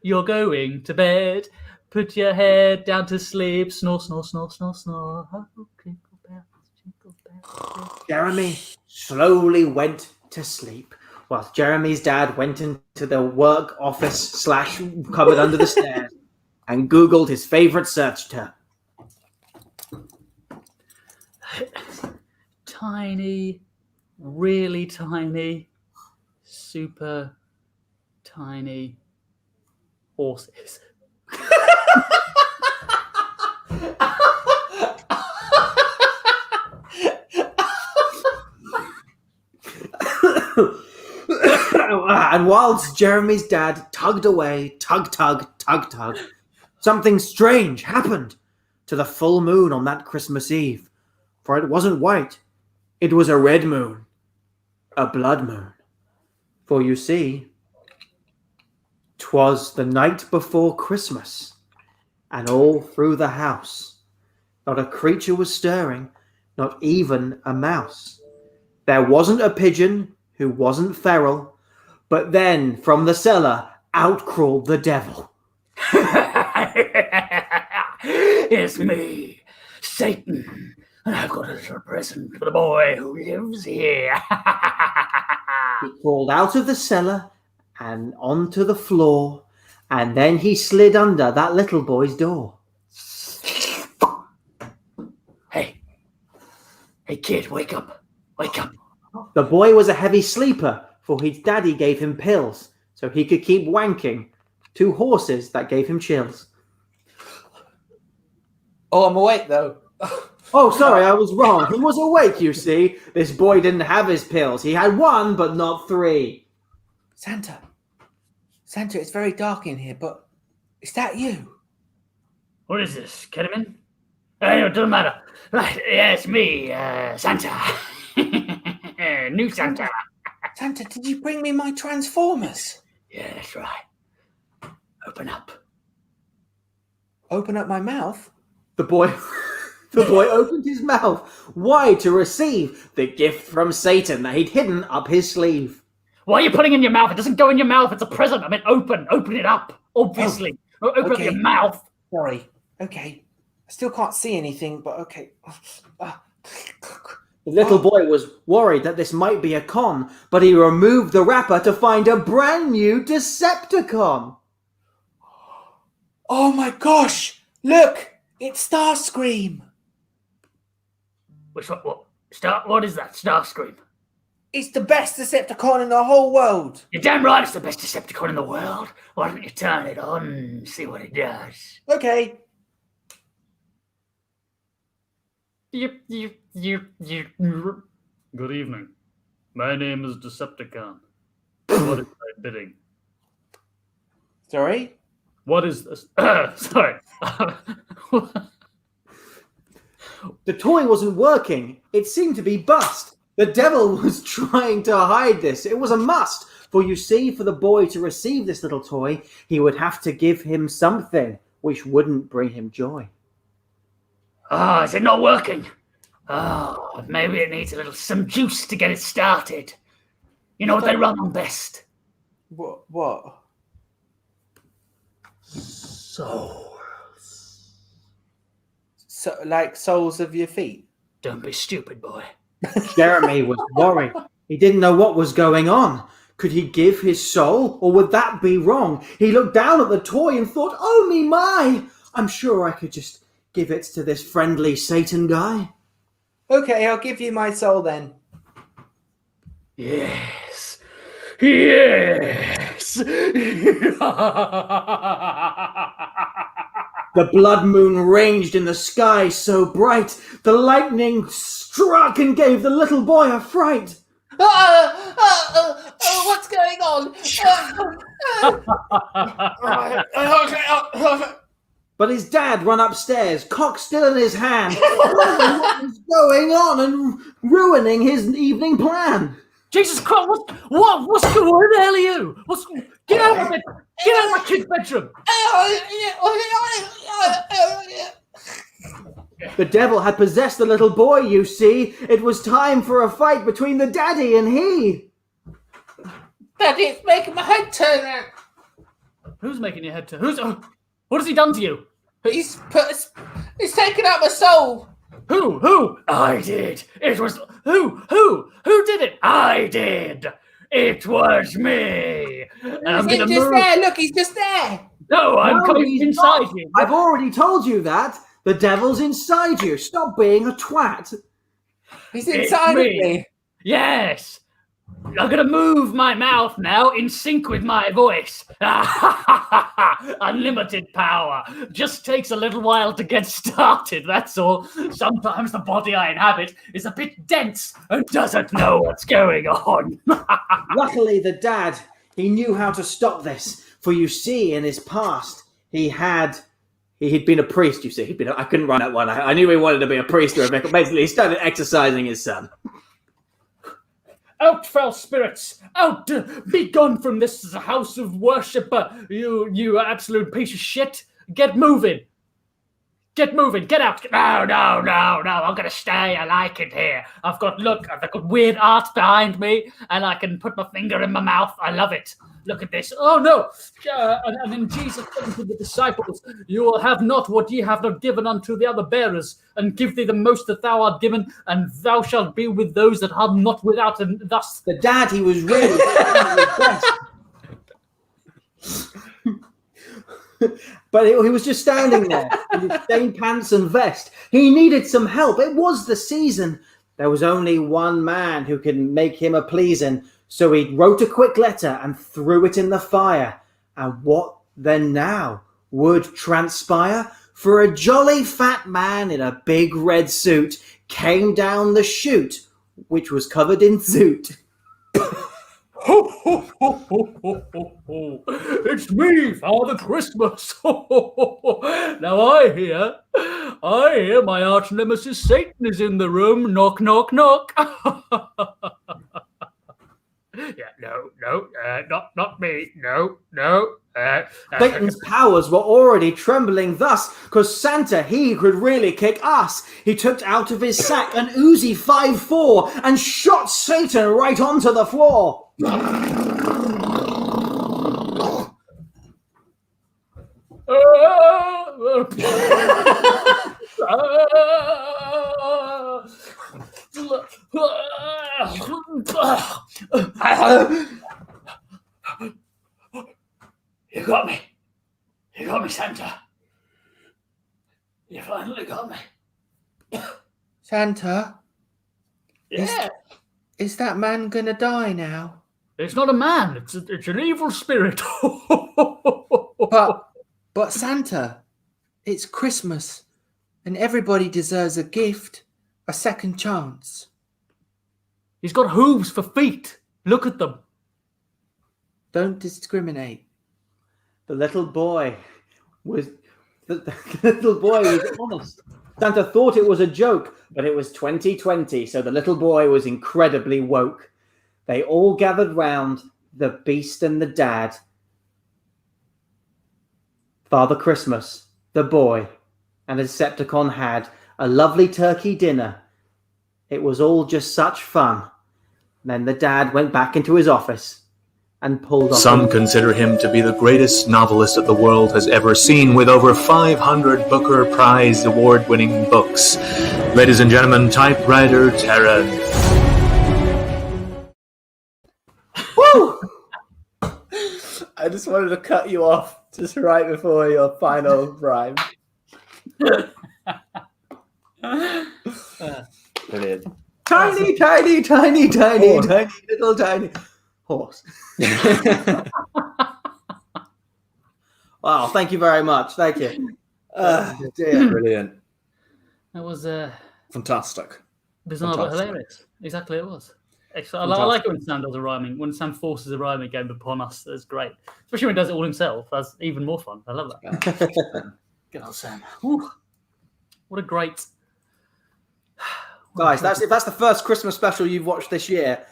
you're going to bed. Put your head down to sleep. Snore, snore, snore, snore, snore. Oh, jingle bells, jingle bells. Jeremy slowly went to sleep, whilst Jeremy's dad went into the work office / cupboard under the stairs and Googled his favorite search term. Tiny, really tiny, super tiny horses. And whilst Jeremy's dad tugged away, tug, something strange happened to the full moon on that Christmas Eve. For it wasn't white, it was a red moon, a blood moon. For you see, 'twas the night before Christmas, and all through the house, not a creature was stirring, not even a mouse. There wasn't a pigeon who wasn't feral, but then from the cellar out crawled the devil. It's me, Satan, and I've got a little present for the boy who lives here. He crawled out of the cellar and onto the floor, and then he slid under that little boy's door. Hey kid, wake up, wake up. The boy was a heavy sleeper, for his daddy gave him pills, so he could keep wanking 2 horses that gave him chills. Oh, I'm awake though. Oh, sorry, I was wrong. He was awake, you see. This boy didn't have his pills. He had 1, but not 3. Santa, it's very dark in here, but is that you? What is this, ketamine? It doesn't matter. Right, yeah, it's me, Santa. New Santa. Santa, did you bring me my Transformers? Yeah, that's right. Open up. Open up my mouth? The boy opened his mouth wide to receive the gift from Satan that he'd hidden up his sleeve. Why are you putting it in your mouth? It doesn't go in your mouth. It's a present. I mean, open it up. Obviously. Open up your mouth. Sorry. Okay. I still can't see anything, but okay. The little boy was worried that this might be a con, but he removed the wrapper to find a brand new Decepticon. Oh my gosh! Look! It's Starscream! Which one? What is that? Starscream? It's the best Decepticon in the whole world! You're damn right it's the best Decepticon in the world. Why don't you turn it on and see what it does? Okay. Good evening. My name is Decepticon. What is my bidding? Sorry? What is this? Sorry. The toy wasn't working. It seemed to be bust. The devil was trying to hide this. It was a must. For you see, for the boy to receive this little toy, he would have to give him something which wouldn't bring him joy. Is it not working? Oh, maybe it needs some juice to get it started. You know what they run on best? What? Souls. So, like soles of your feet? Don't be stupid, boy. Jeremy was worried. He didn't know what was going on. Could he give his soul, or would that be wrong? He looked down at the toy and thought, oh me my, I'm sure I could just give it to this friendly Satan guy. Okay, I'll give you my soul then. Yes. The blood moon ranged in the sky so bright, the lightning struck and gave the little boy a fright. What's going on? But his dad ran upstairs, cock still in his hand, wondering what was going on and ruining his evening plan. Jesus Christ! What's going on? Where the hell are you? Get out of it! Get out of my kid's bedroom! The devil had possessed the little boy, you see. It was time for a fight between the daddy and he. Daddy, it's making my head turn out. Who's making your head turn? Who's What has he done to you? He's taken out my soul. Who? I did. It was who did it? I did. It was me. And I'm He's gonna just move. there. Look, he's just there. No, I'm No, coming he's inside not. you. I've already told you that. The devil's inside you. Stop being a twat. He's It's inside of me. me. Yes. I'm gonna move my mouth now in sync with my voice. Unlimited power. Just takes a little while to get started, that's all. Sometimes the body I inhabit is a bit dense and doesn't know what's going on. Luckily, the dad, he knew how to stop this. For you see, in his past, he'd been a priest, you see. I couldn't run that one. I knew he wanted to be a priest or a vicar. Basically, he started exercising his son. Out, foul spirits! Out! Be gone from this house of worship! You absolute piece of shit! Get moving! Get moving! Get out! No! I'm gonna stay. I like it here. I've got weird art behind me, and I can put my finger in my mouth. I love it. Look at this. Oh no! And then Jesus said to the disciples, "You will have not what ye have not given unto the other bearers, and give thee the most that thou art given, and thou shalt be with those that are not without." And thus, the dad, he was really but he was just standing there in his stained pants and vest. He needed some help. It was the season. There was only one man who could make him a pleasing. So he wrote a quick letter and threw it in the fire. And what then now would transpire? For a jolly fat man in a big red suit came down the chute, which was covered in zoot. It's me, Father Christmas. Now I hear my arch nemesis Satan is in the room. Knock, knock, knock. Not me. No. Satan's powers were already trembling thus, because Santa, he could really kick ass. He took out of his sack an Uzi 5.4 and shot Satan right onto the floor. You got me. You got me, Santa. You finally got me. Santa? Yeah. Is that man gonna die now? It's not a man. It's an evil spirit. But Santa, it's Christmas, and everybody deserves a gift, a second chance. He's got hooves for feet. Look at them. Don't discriminate. The little boy was honest. Santa thought it was a joke, but it was 2020, so the little boy was incredibly woke. They all gathered round the beast and the dad, Father Christmas, the boy, and the Decepticon had a lovely turkey dinner. It was all just such fun. Then the dad went back into his office and pulled off. Some consider him to be the greatest novelist that the world has ever seen, with over 500 Booker Prize award-winning books. Ladies and gentlemen, typewriter Terrence. Woo! I just wanted to cut you off just right before your final rhyme. Brilliant. Tiny, little tiny horse. Wow, thank you very much. Thank you. Dear. Brilliant. That was fantastic. Bizarre but hilarious. Exactly, it was. Excellent. I like it when Sam does a rhyming. When Sam forces a rhyming game upon us, that's great. Especially when he does it all himself. That's even more fun. I love that. Good old Sam. Whew. What a great. Guys, if that's the first Christmas special you've watched this year,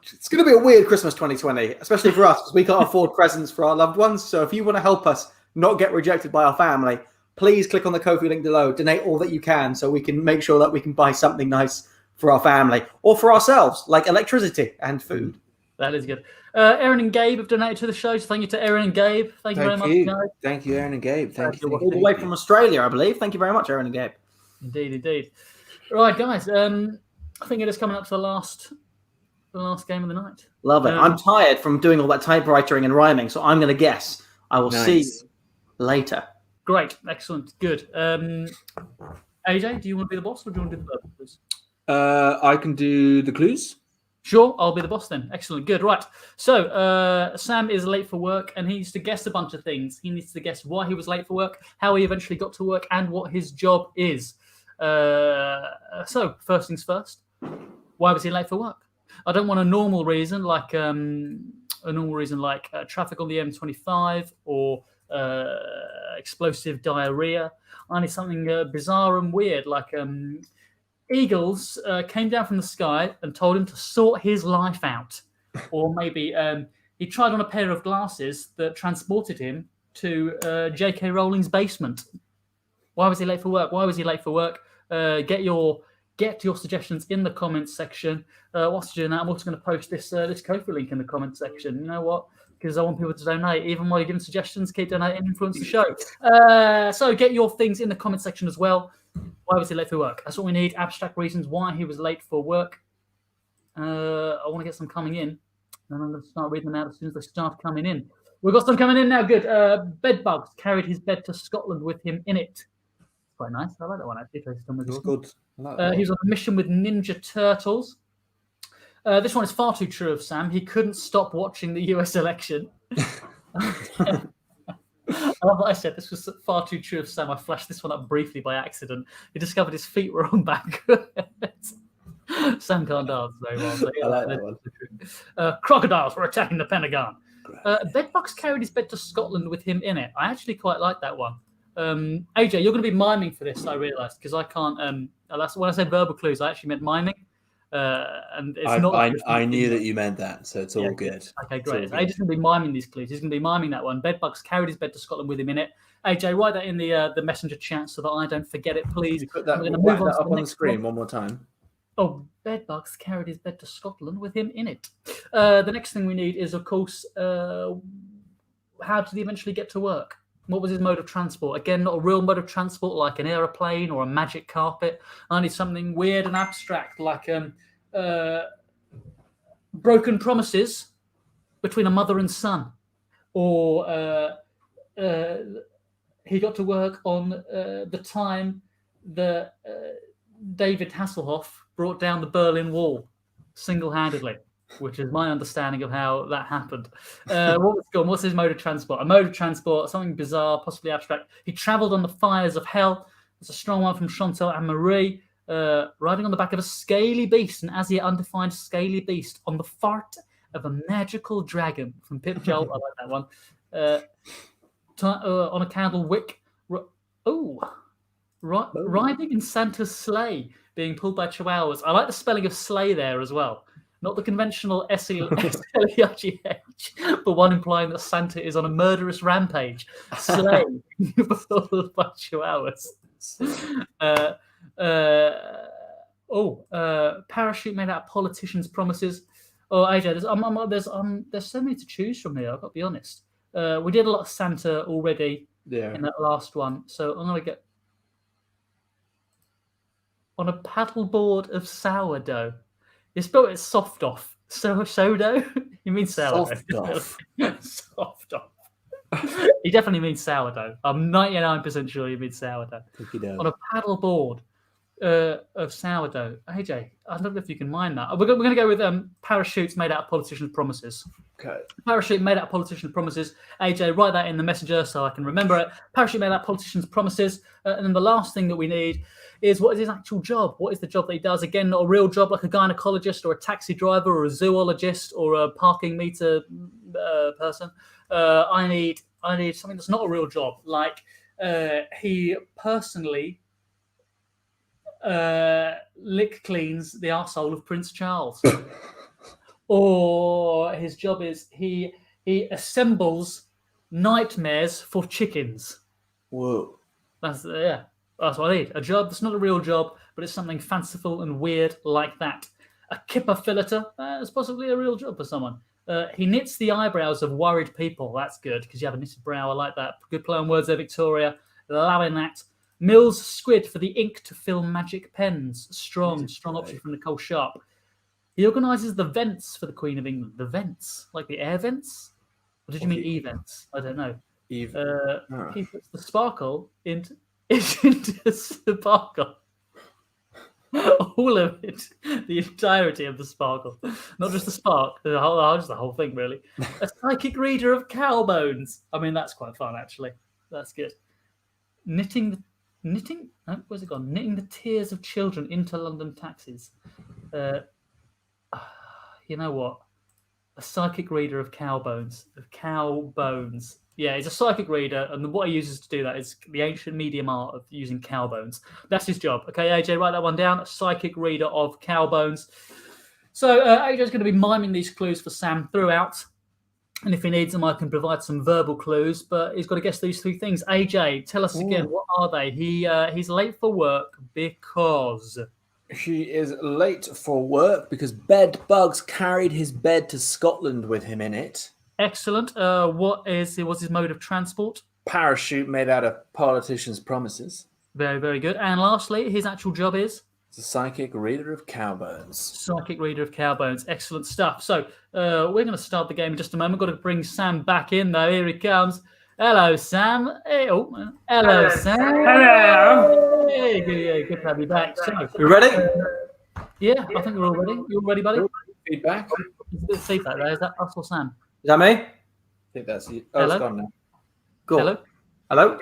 it's going to be a weird Christmas 2020, especially for us, because we can't afford presents for our loved ones. So if you want to help us not get rejected by our family, please click on the Ko-fi link below, donate all that you can, so we can make sure that we can buy something nice for our family or for ourselves, like electricity and food. That is good. Aaron and Gabe have donated to the show. So thank you to Aaron and Gabe. Thank you very much, guys. Thank you, Aaron and Gabe. Thank you. All the way from Australia, I believe. Thank you very much, Aaron and Gabe. Indeed. Right, guys. I think it is coming up to the last game of the night. Love it. I'm tired from doing all that typewriting and rhyming, so I'm going to guess. I will see you later. Great. Excellent. Good. AJ, do you want to be the boss or do you want to do the verbal clues? I can do the clues. Sure, I'll be the boss then. Excellent. Good. Right. So Sam is late for work and he needs to guess a bunch of things. He needs to guess why he was late for work, how he eventually got to work, and what his job is. So first things first, why was he late for work? I don't want a normal reason like traffic on the M25 or explosive diarrhea. I need something bizarre and weird like eagles came down from the sky and told him to sort his life out. Or maybe he tried on a pair of glasses that transported him to J.K. Rowling's basement. Why was he late for work? Get your suggestions in the comments section. Whilst you're doing that, I'm also going to post this Ko-fi link in the comments section. You know what? Because I want people to donate. Even while you're giving suggestions, keep donating, influence the show. So get your things in the comment section as well. Why was he late for work? That's what we need. Abstract reasons why he was late for work. I want to get some coming in. And I'm going to start reading them out as soon as they start coming in. We've got some coming in now. Good. Bedbugs carried his bed to Scotland with him in it. Quite nice. I like that one actually. It's good. I like that he was on a mission with Ninja Turtles. This one is far too true of Sam. He couldn't stop watching the US election. I love what I said. This was far too true of Sam. I flashed this one up briefly by accident. He discovered his feet were on backwards. Sam can't dance very well. So yeah, I like that one. Crocodiles were attacking the Pentagon. Bedbugs carried his bed to Scotland with him in it. I actually quite like that one. AJ, you're going to be miming for this, I realised, because I can't. When I said verbal clues, I actually meant miming. And it's I knew that you meant that, so it's all good. Okay, great. So AJ's going to be miming these clues. He's going to be miming that one. Bedbugs carried his bed to Scotland with him in it. AJ, write that in the messenger chat so that I don't forget it, please. Put that, whack that up on the screen one more time. Oh, Bedbugs carried his bed to Scotland with him in it. The next thing we need is, of course, how did he eventually get to work? What was his mode of transport? Again, not a real mode of transport like an aeroplane or a magic carpet. I need something weird and abstract like broken promises between a mother and son. Or he got to work on the time that David Hasselhoff brought down the Berlin Wall single-handedly, which is my understanding of how that happened. What's his mode of transport? A mode of transport, something bizarre, possibly abstract. He travelled on the fires of hell. It's a strong one from Chantal and Marie, riding on the back of a scaly beast, an as yet undefined scaly beast, on the fart of a magical dragon from Pip Joel. I like that one. On a candle wick. Riding in Santa's sleigh, being pulled by chihuahuas. I like the spelling of sleigh there as well. Not the conventional S-E-L-E-I-G-H, but one implying that Santa is on a murderous rampage. Sleigh, pulled by chihuahuas. Parachute made out of politicians' promises. Oh, AJ, there's so many to choose from here, I've got to be honest. We did a lot of Santa already in that last one, so I'm going to get on a paddleboard of sourdough. You spelled it soft off. Sourdough? You mean sourdough? Soft off. Soft off. He definitely means sourdough. I'm 99% sure he means sourdough. On a paddleboard of sourdough. AJ, I don't know if you can mind that. We're going to go with parachutes made out of politicians' promises. Okay. Parachute made out of politicians' promises. AJ, write that in the messenger so I can remember it. Parachute made out of politicians' promises. And then the last thing that we need is what is his actual job? What is the job that he does? Again, not a real job like a gynecologist or a taxi driver or a zoologist or a parking meter person. I need something that's not a real job. Like he personally lick cleans the arsehole of Prince Charles. Or his job is he assembles nightmares for chickens. Whoa. That's what I need. A job that's not a real job, but it's something fanciful and weird like that. A kipper filleter is possibly a real job for someone. He knits the eyebrows of worried people. That's good, because you have a knitted brow. I like that. Good play on words there, Victoria. Allowing that. Mills squid for the ink to fill magic pens. Strong option from Nicole Sharp. He organises the vents for the Queen of England. The vents? Like the air vents? Or did you mean events? I don't know. He puts the sparkle into sparkle. All of it, the entirety of the sparkle, not just the spark, just the whole thing, really. A psychic reader of cow bones. I mean, that's quite fun, actually. That's good. Knitting. Where's it gone? Knitting the tears of children into London taxis. You know what? A psychic reader of cow bones. Yeah, he's a psychic reader, and what he uses to do that is the ancient medium art of using cow bones. That's his job. Okay, AJ, write that one down. A psychic reader of cow bones. So AJ's going to be miming these clues for Sam throughout, and if he needs them, I can provide some verbal clues. But he's got to guess these three things. AJ, tell us again, what are they? He's late for work because he is late for work because bed bugs carried his bed to Scotland with him in it. Excellent. What's his mode of transport? Parachute made out of politicians' promises. Very, very good. And lastly, his actual job is? It's a psychic reader of cow bones. Psychic reader of cow bones. Excellent stuff. So we're going to start the game in just a moment. Got to bring Sam back in, though. Here he comes. Hello, Sam. Hey, hello, Sam. Hello. Hey, good to have you back. So, you ready? Yeah, I think we're all ready. You all ready, buddy? Feedback. There's a bit of feedback there. Is that us or Sam? Is that me? I think that's you. Oh, Hello? it's gone now. Cool. Hello?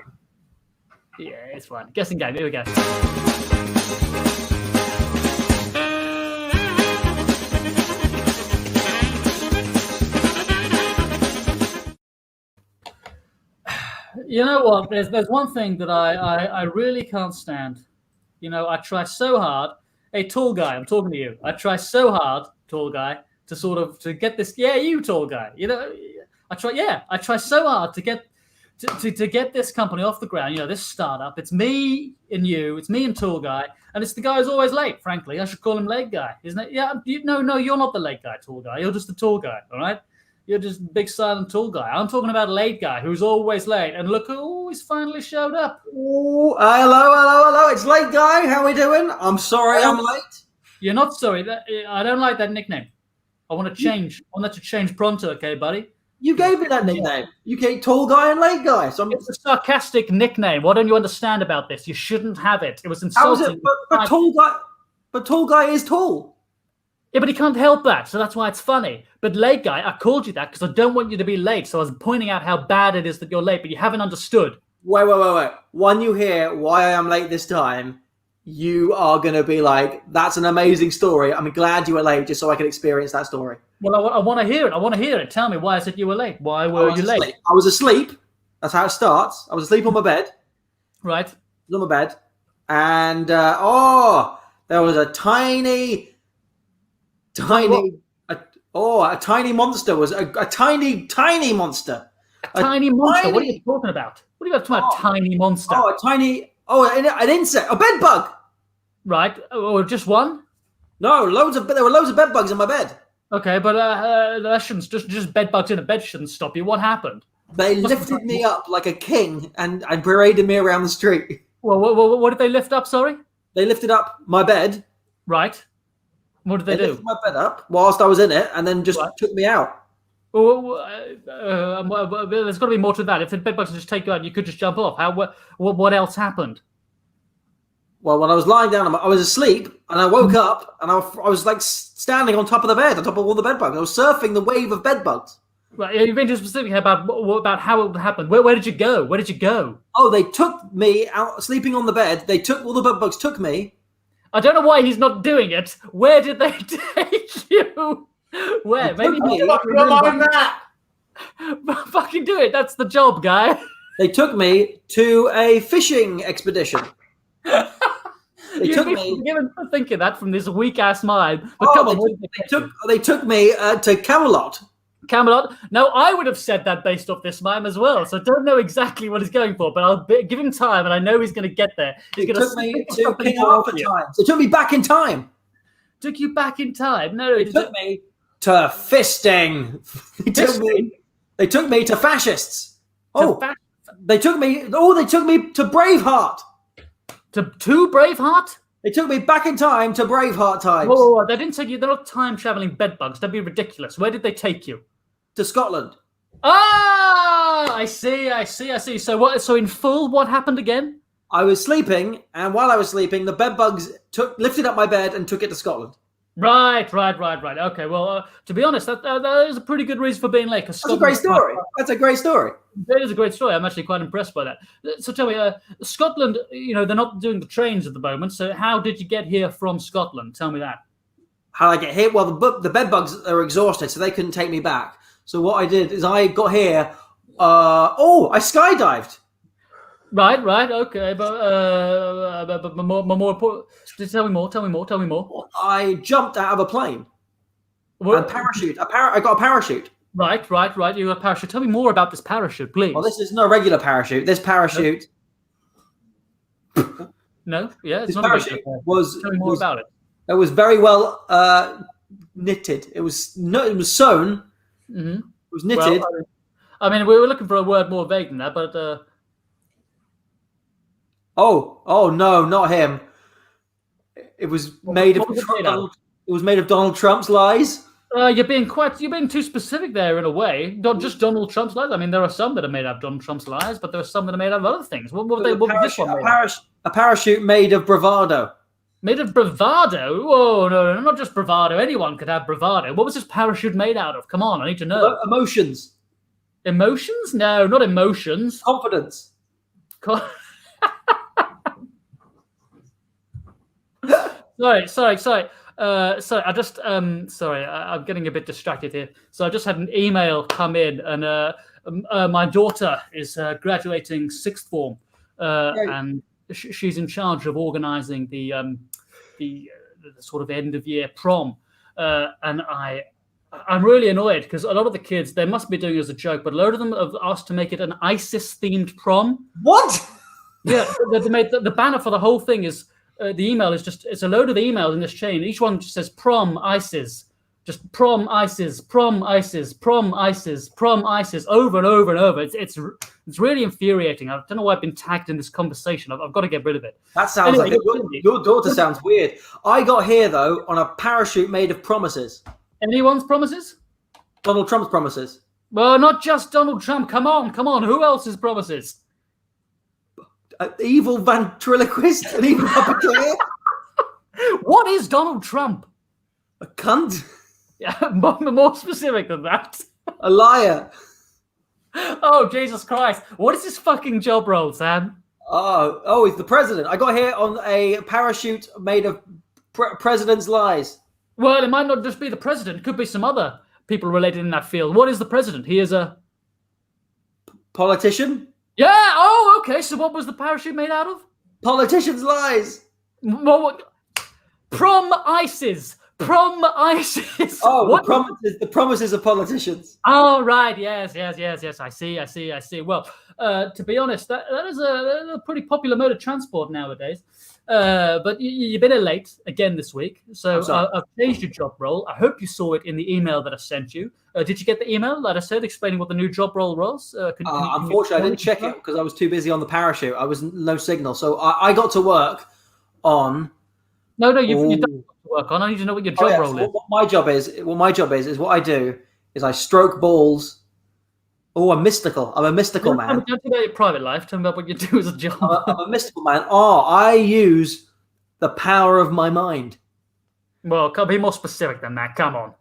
Yeah, it's fine. Guessing game. Here we go. You know what? There's one thing that I really can't stand. You know, I try so hard. Hey, tall guy, I'm talking to you. I try so hard, tall guy, to get this. Yeah, you tall guy. You know, I try so hard to get this company off the ground. You know, this startup. It's me and you. It's me and tall guy, and it's the guy who's always late. Frankly, I should call him late guy, isn't it? Yeah. No, you're not the late guy, tall guy. You're just the tall guy. All right. You're just big silent tall guy. I'm talking about late guy who's always late. And look, he's finally showed up. Ooh, hello. It's late guy. How we doing? I'm sorry I'm late. You're not sorry. I don't like that nickname. I want to change. I want that to change pronto, okay, buddy? You gave me that nickname. You gave tall guy and late guy. So it's a sarcastic nickname. What don't you understand about this? You shouldn't have it. It was insulting. How is it? But tall guy is tall. Yeah, but he can't help that, so that's why it's funny. But late guy, I called you that because I don't want you to be late. So I was pointing out how bad it is that you're late, but you haven't understood. Wait. When you hear why I am late this time, you are going to be like, that's an amazing story. I'm glad you were late just so I can experience that story. Well, I want to hear it. Tell me why is it you were late? Why were you late? I was asleep. That's how it starts. I was asleep on my bed. Right. On my bed. And, there was a tiny monster. Was a tiny monster. A tiny monster? What are you talking about? What are you talking about? Tiny monster? An insect, a bed bug. Right. Or just one? No, there were loads of bed bugs in my bed. Okay, but that shouldn't just bed bugs in a bed shouldn't stop you. What happened? They lifted me up like a king and paraded me around the street. Well, what did they lift up? Sorry. They lifted up my bed. Right. What did they do? Lifted my bed up whilst I was in it, and then just took me out. Well, there's got to be more to that. If the bed bugs just take you out, you could just jump off. What else happened? Well, when I was lying down, I was asleep, and I woke up, and I was like standing on top of the bed, on top of all the bed bugs. I was surfing the wave of bed bugs. Right, you've been too specific about how it happened. Where did you go? Where did you go? Oh, they took me out sleeping on the bed. They took all the bed bugs. Took me. I don't know why he's not doing it. Where did they take you? Where? Maybe fucking do it. That's the job, guy. They took me to a fishing expedition. They took me. Forgiven for thinking that from this weak ass mind. But come on, they took me to Camelot. Camelot. No, I would have said that based off this mime as well. So I don't know exactly what he's going for, but I'll give him time, and I know he's going to get there. He's going to took me to King Arthur times. It took me back in time. Took you back in time? No, it took me to fisting. They took me to fascists. They took me to Braveheart. To Braveheart? They took me back in time to Braveheart times. Whoa, they didn't take you. They're not time traveling bedbugs. That'd be ridiculous. Where did they take you? To Scotland. Ah, I see. So what? So in full, what happened again? I was sleeping, and while I was sleeping, the bedbugs lifted up my bed and took it to Scotland. Right. Okay, well, to be honest, that is a pretty good reason for being late. That's a great story. That's a great story. It is a great story. I'm actually quite impressed by that. So tell me, Scotland, they're not doing the trains at the moment. So how did you get here from Scotland? Tell me that. How did I get here? Well, the bedbugs are exhausted, so they couldn't take me back. So what I did is I got here. I skydived. Right, okay, but more. Tell me more. I jumped out of a plane. And parachute. I got a parachute. Right. You got a parachute. Tell me more about this parachute, please. Well, this is not a regular parachute. This parachute. No, yeah, it's this not parachute a regular. was. Tell me more about it. It was very well knitted. It was sewn. Mm-hmm. It was knitted. Well, I mean, we were looking for a word more vague than that, but. Oh no, not him. It was made of. It was made of Donald Trump's lies. You're being too specific there in a way. Not just Donald Trump's lies. I mean, there are some that are made out of Donald Trump's lies, but there are some that are made out of other things. What was this one made out of? A parachute made of bravado. Made of bravado? Oh, no, not just bravado. Anyone could have bravado. What was this parachute made out of? Come on, I need to know. Emotions. Emotions? No, not emotions. Confidence. Sorry. I'm getting a bit distracted here. So I just had an email come in, and my daughter is graduating sixth form, and she's in charge of organising the sort of end of year prom, and I'm really annoyed because a lot of the kids, they must be doing it as a joke, but a load of them have asked to make it an ISIS themed prom. What? Yeah, they made the banner for the whole thing is. The email is it's a load of emails in this chain. Each one just says prom ISIS, just prom ISIS, prom ISIS, prom ISIS, prom ISIS, over and over and over. It's really infuriating. I don't know why I've been tagged in this conversation. I've got to get rid of it. That sounds like your daughter sounds weird. I got here though on a parachute made of promises. Anyone's promises? Donald Trump's promises. Well, not just Donald Trump. Come on. Who else's promises? An evil ventriloquist, an evil puppeteer. What is Donald Trump? A cunt. Yeah, more specific than that. A liar. Oh, Jesus Christ. What is his fucking job role, Sam? Oh, he's the president. I got here on a parachute made of president's lies. Well, it might not just be the president. It could be some other people related in that field. What is the president? He is a... politician? Yeah. Oh, okay. So what was the parachute made out of? Politicians' lies. Prom ISIS. Prom ISIS. Oh, what? The promises of politicians. Oh, right. Yes. I see. Well, to be honest, that is a pretty popular mode of transport nowadays. But you've been late again this week. So I've changed your job role. I hope you saw it in the email that I sent you. Did you get the email that I said explaining what the new job role was? Unfortunately, I didn't check it because I was too busy on the parachute. I was no signal. So I got to work on... No, you don't work on. I need to know what your job role is. What my job is what I do is I stroke balls. Oh, I'm mystical. I'm a mystical man. Don't talk about your private life. Tell me about what you do as a job. I'm a mystical man. I use the power of my mind. Well, can't be more specific than that. Come on.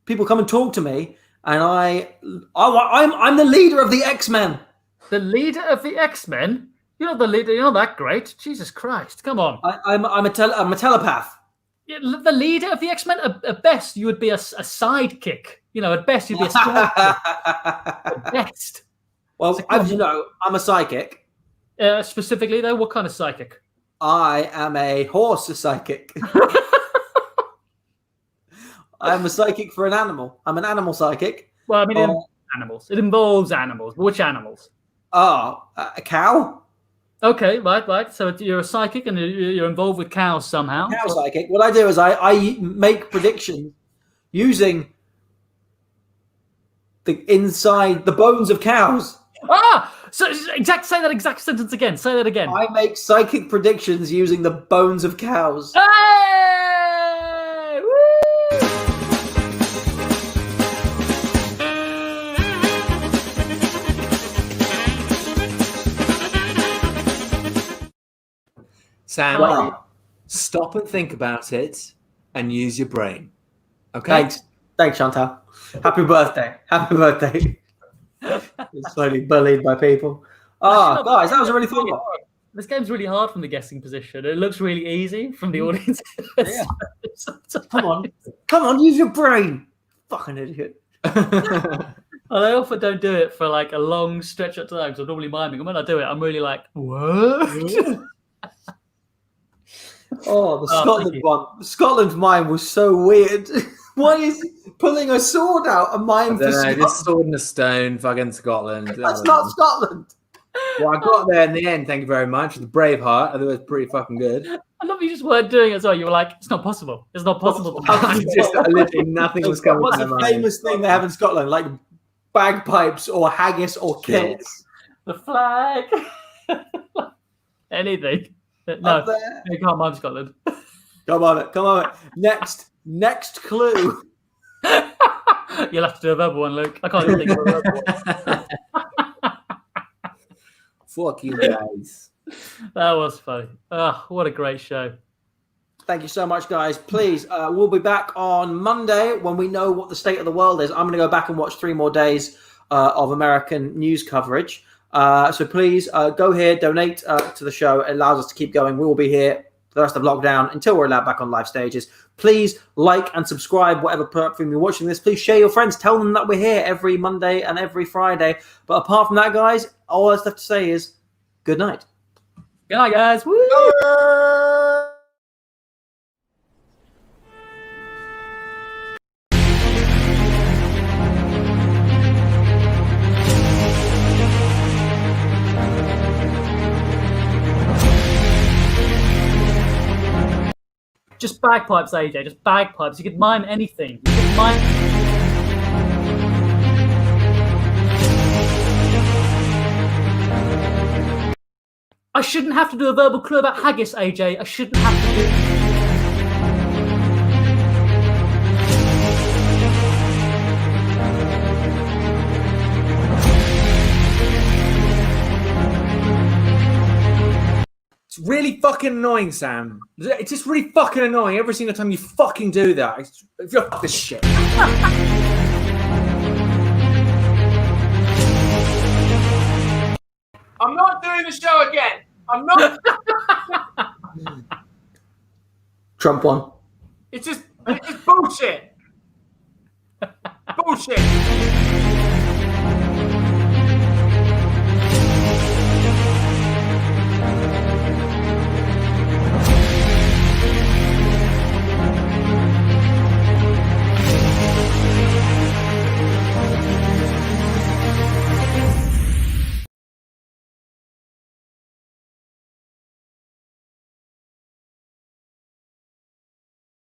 People come and talk to me, and I'm the leader of the X-Men. The leader of the X-Men? You're not the leader. You're not that great. Jesus Christ! Come on. I'm a telepath. Yeah, the leader of the X-Men. At best, you would be a sidekick. At best, you'd be a sidekick. At best. Well, so, as you know, I'm a psychic. Specifically, though, what kind of psychic? I am a horse psychic. I'm a psychic for an animal. I'm an animal psychic. Well, I mean, animals. It involves animals. Which animals? A cow. Okay, right. So you're a psychic and you're involved with cows somehow. Cow psychic. What I do is I make predictions using the bones of cows. So say that exact sentence again. Say that again. I make psychic predictions using the bones of cows. Hey! Woo! Sam, stop and think about it and use your brain. Okay? Thanks, Chantal. Happy birthday. Happy birthday. It's slowly bullied by people. Guys, that was a really fun one. This game's really hard from the guessing position. It looks really easy from the audience. Yeah. Come on, use your brain. Fucking idiot. And I often don't do it for like a long stretch of time because I'm normally miming. And when I do it, I'm really like, what? The Scotland one. The Scotland mime was so weird. Why is he pulling a sword out? A mime for Scotland? Just sword and a stone, fucking Scotland. That's not Scotland. Well, I got there in the end, thank you very much. The Braveheart, I thought it was pretty fucking good. I love you just weren't doing it as well. You were like, it's not possible. It's not possible. Just literally nothing was coming What's to the my mind. famous thing they have in Scotland? Like bagpipes or haggis or kilts. The flag. Anything. No, you can't mime Scotland. Come on. Next clue. You'll have to do a verbal one, Luke. I can't even think of a verbal one. Fuck you guys. That was funny. What a great show. Thank you so much, guys. Please, we'll be back on Monday when we know what the state of the world is. I'm going to go back and watch 3 more days of American news coverage. So please go here, donate to the show. It allows us to keep going. We will be here for the rest of lockdown until we're allowed back on live stages. Please like and subscribe, whatever platform you're watching this. Please share your friends. Tell them that we're here every Monday and every Friday. But apart from that, guys, all I have to say is good night. Good night, guys. Woo! Just bagpipes, AJ. Just bagpipes. You could mime anything. You could mime. I shouldn't have to do a verbal clue about haggis, AJ. I shouldn't have to do. It's really fucking annoying, Sam. It's just really fucking annoying every single time you fucking do that. Fuck this shit. I'm not doing the show again. I'm not. Trump won. It's just bullshit. Bullshit.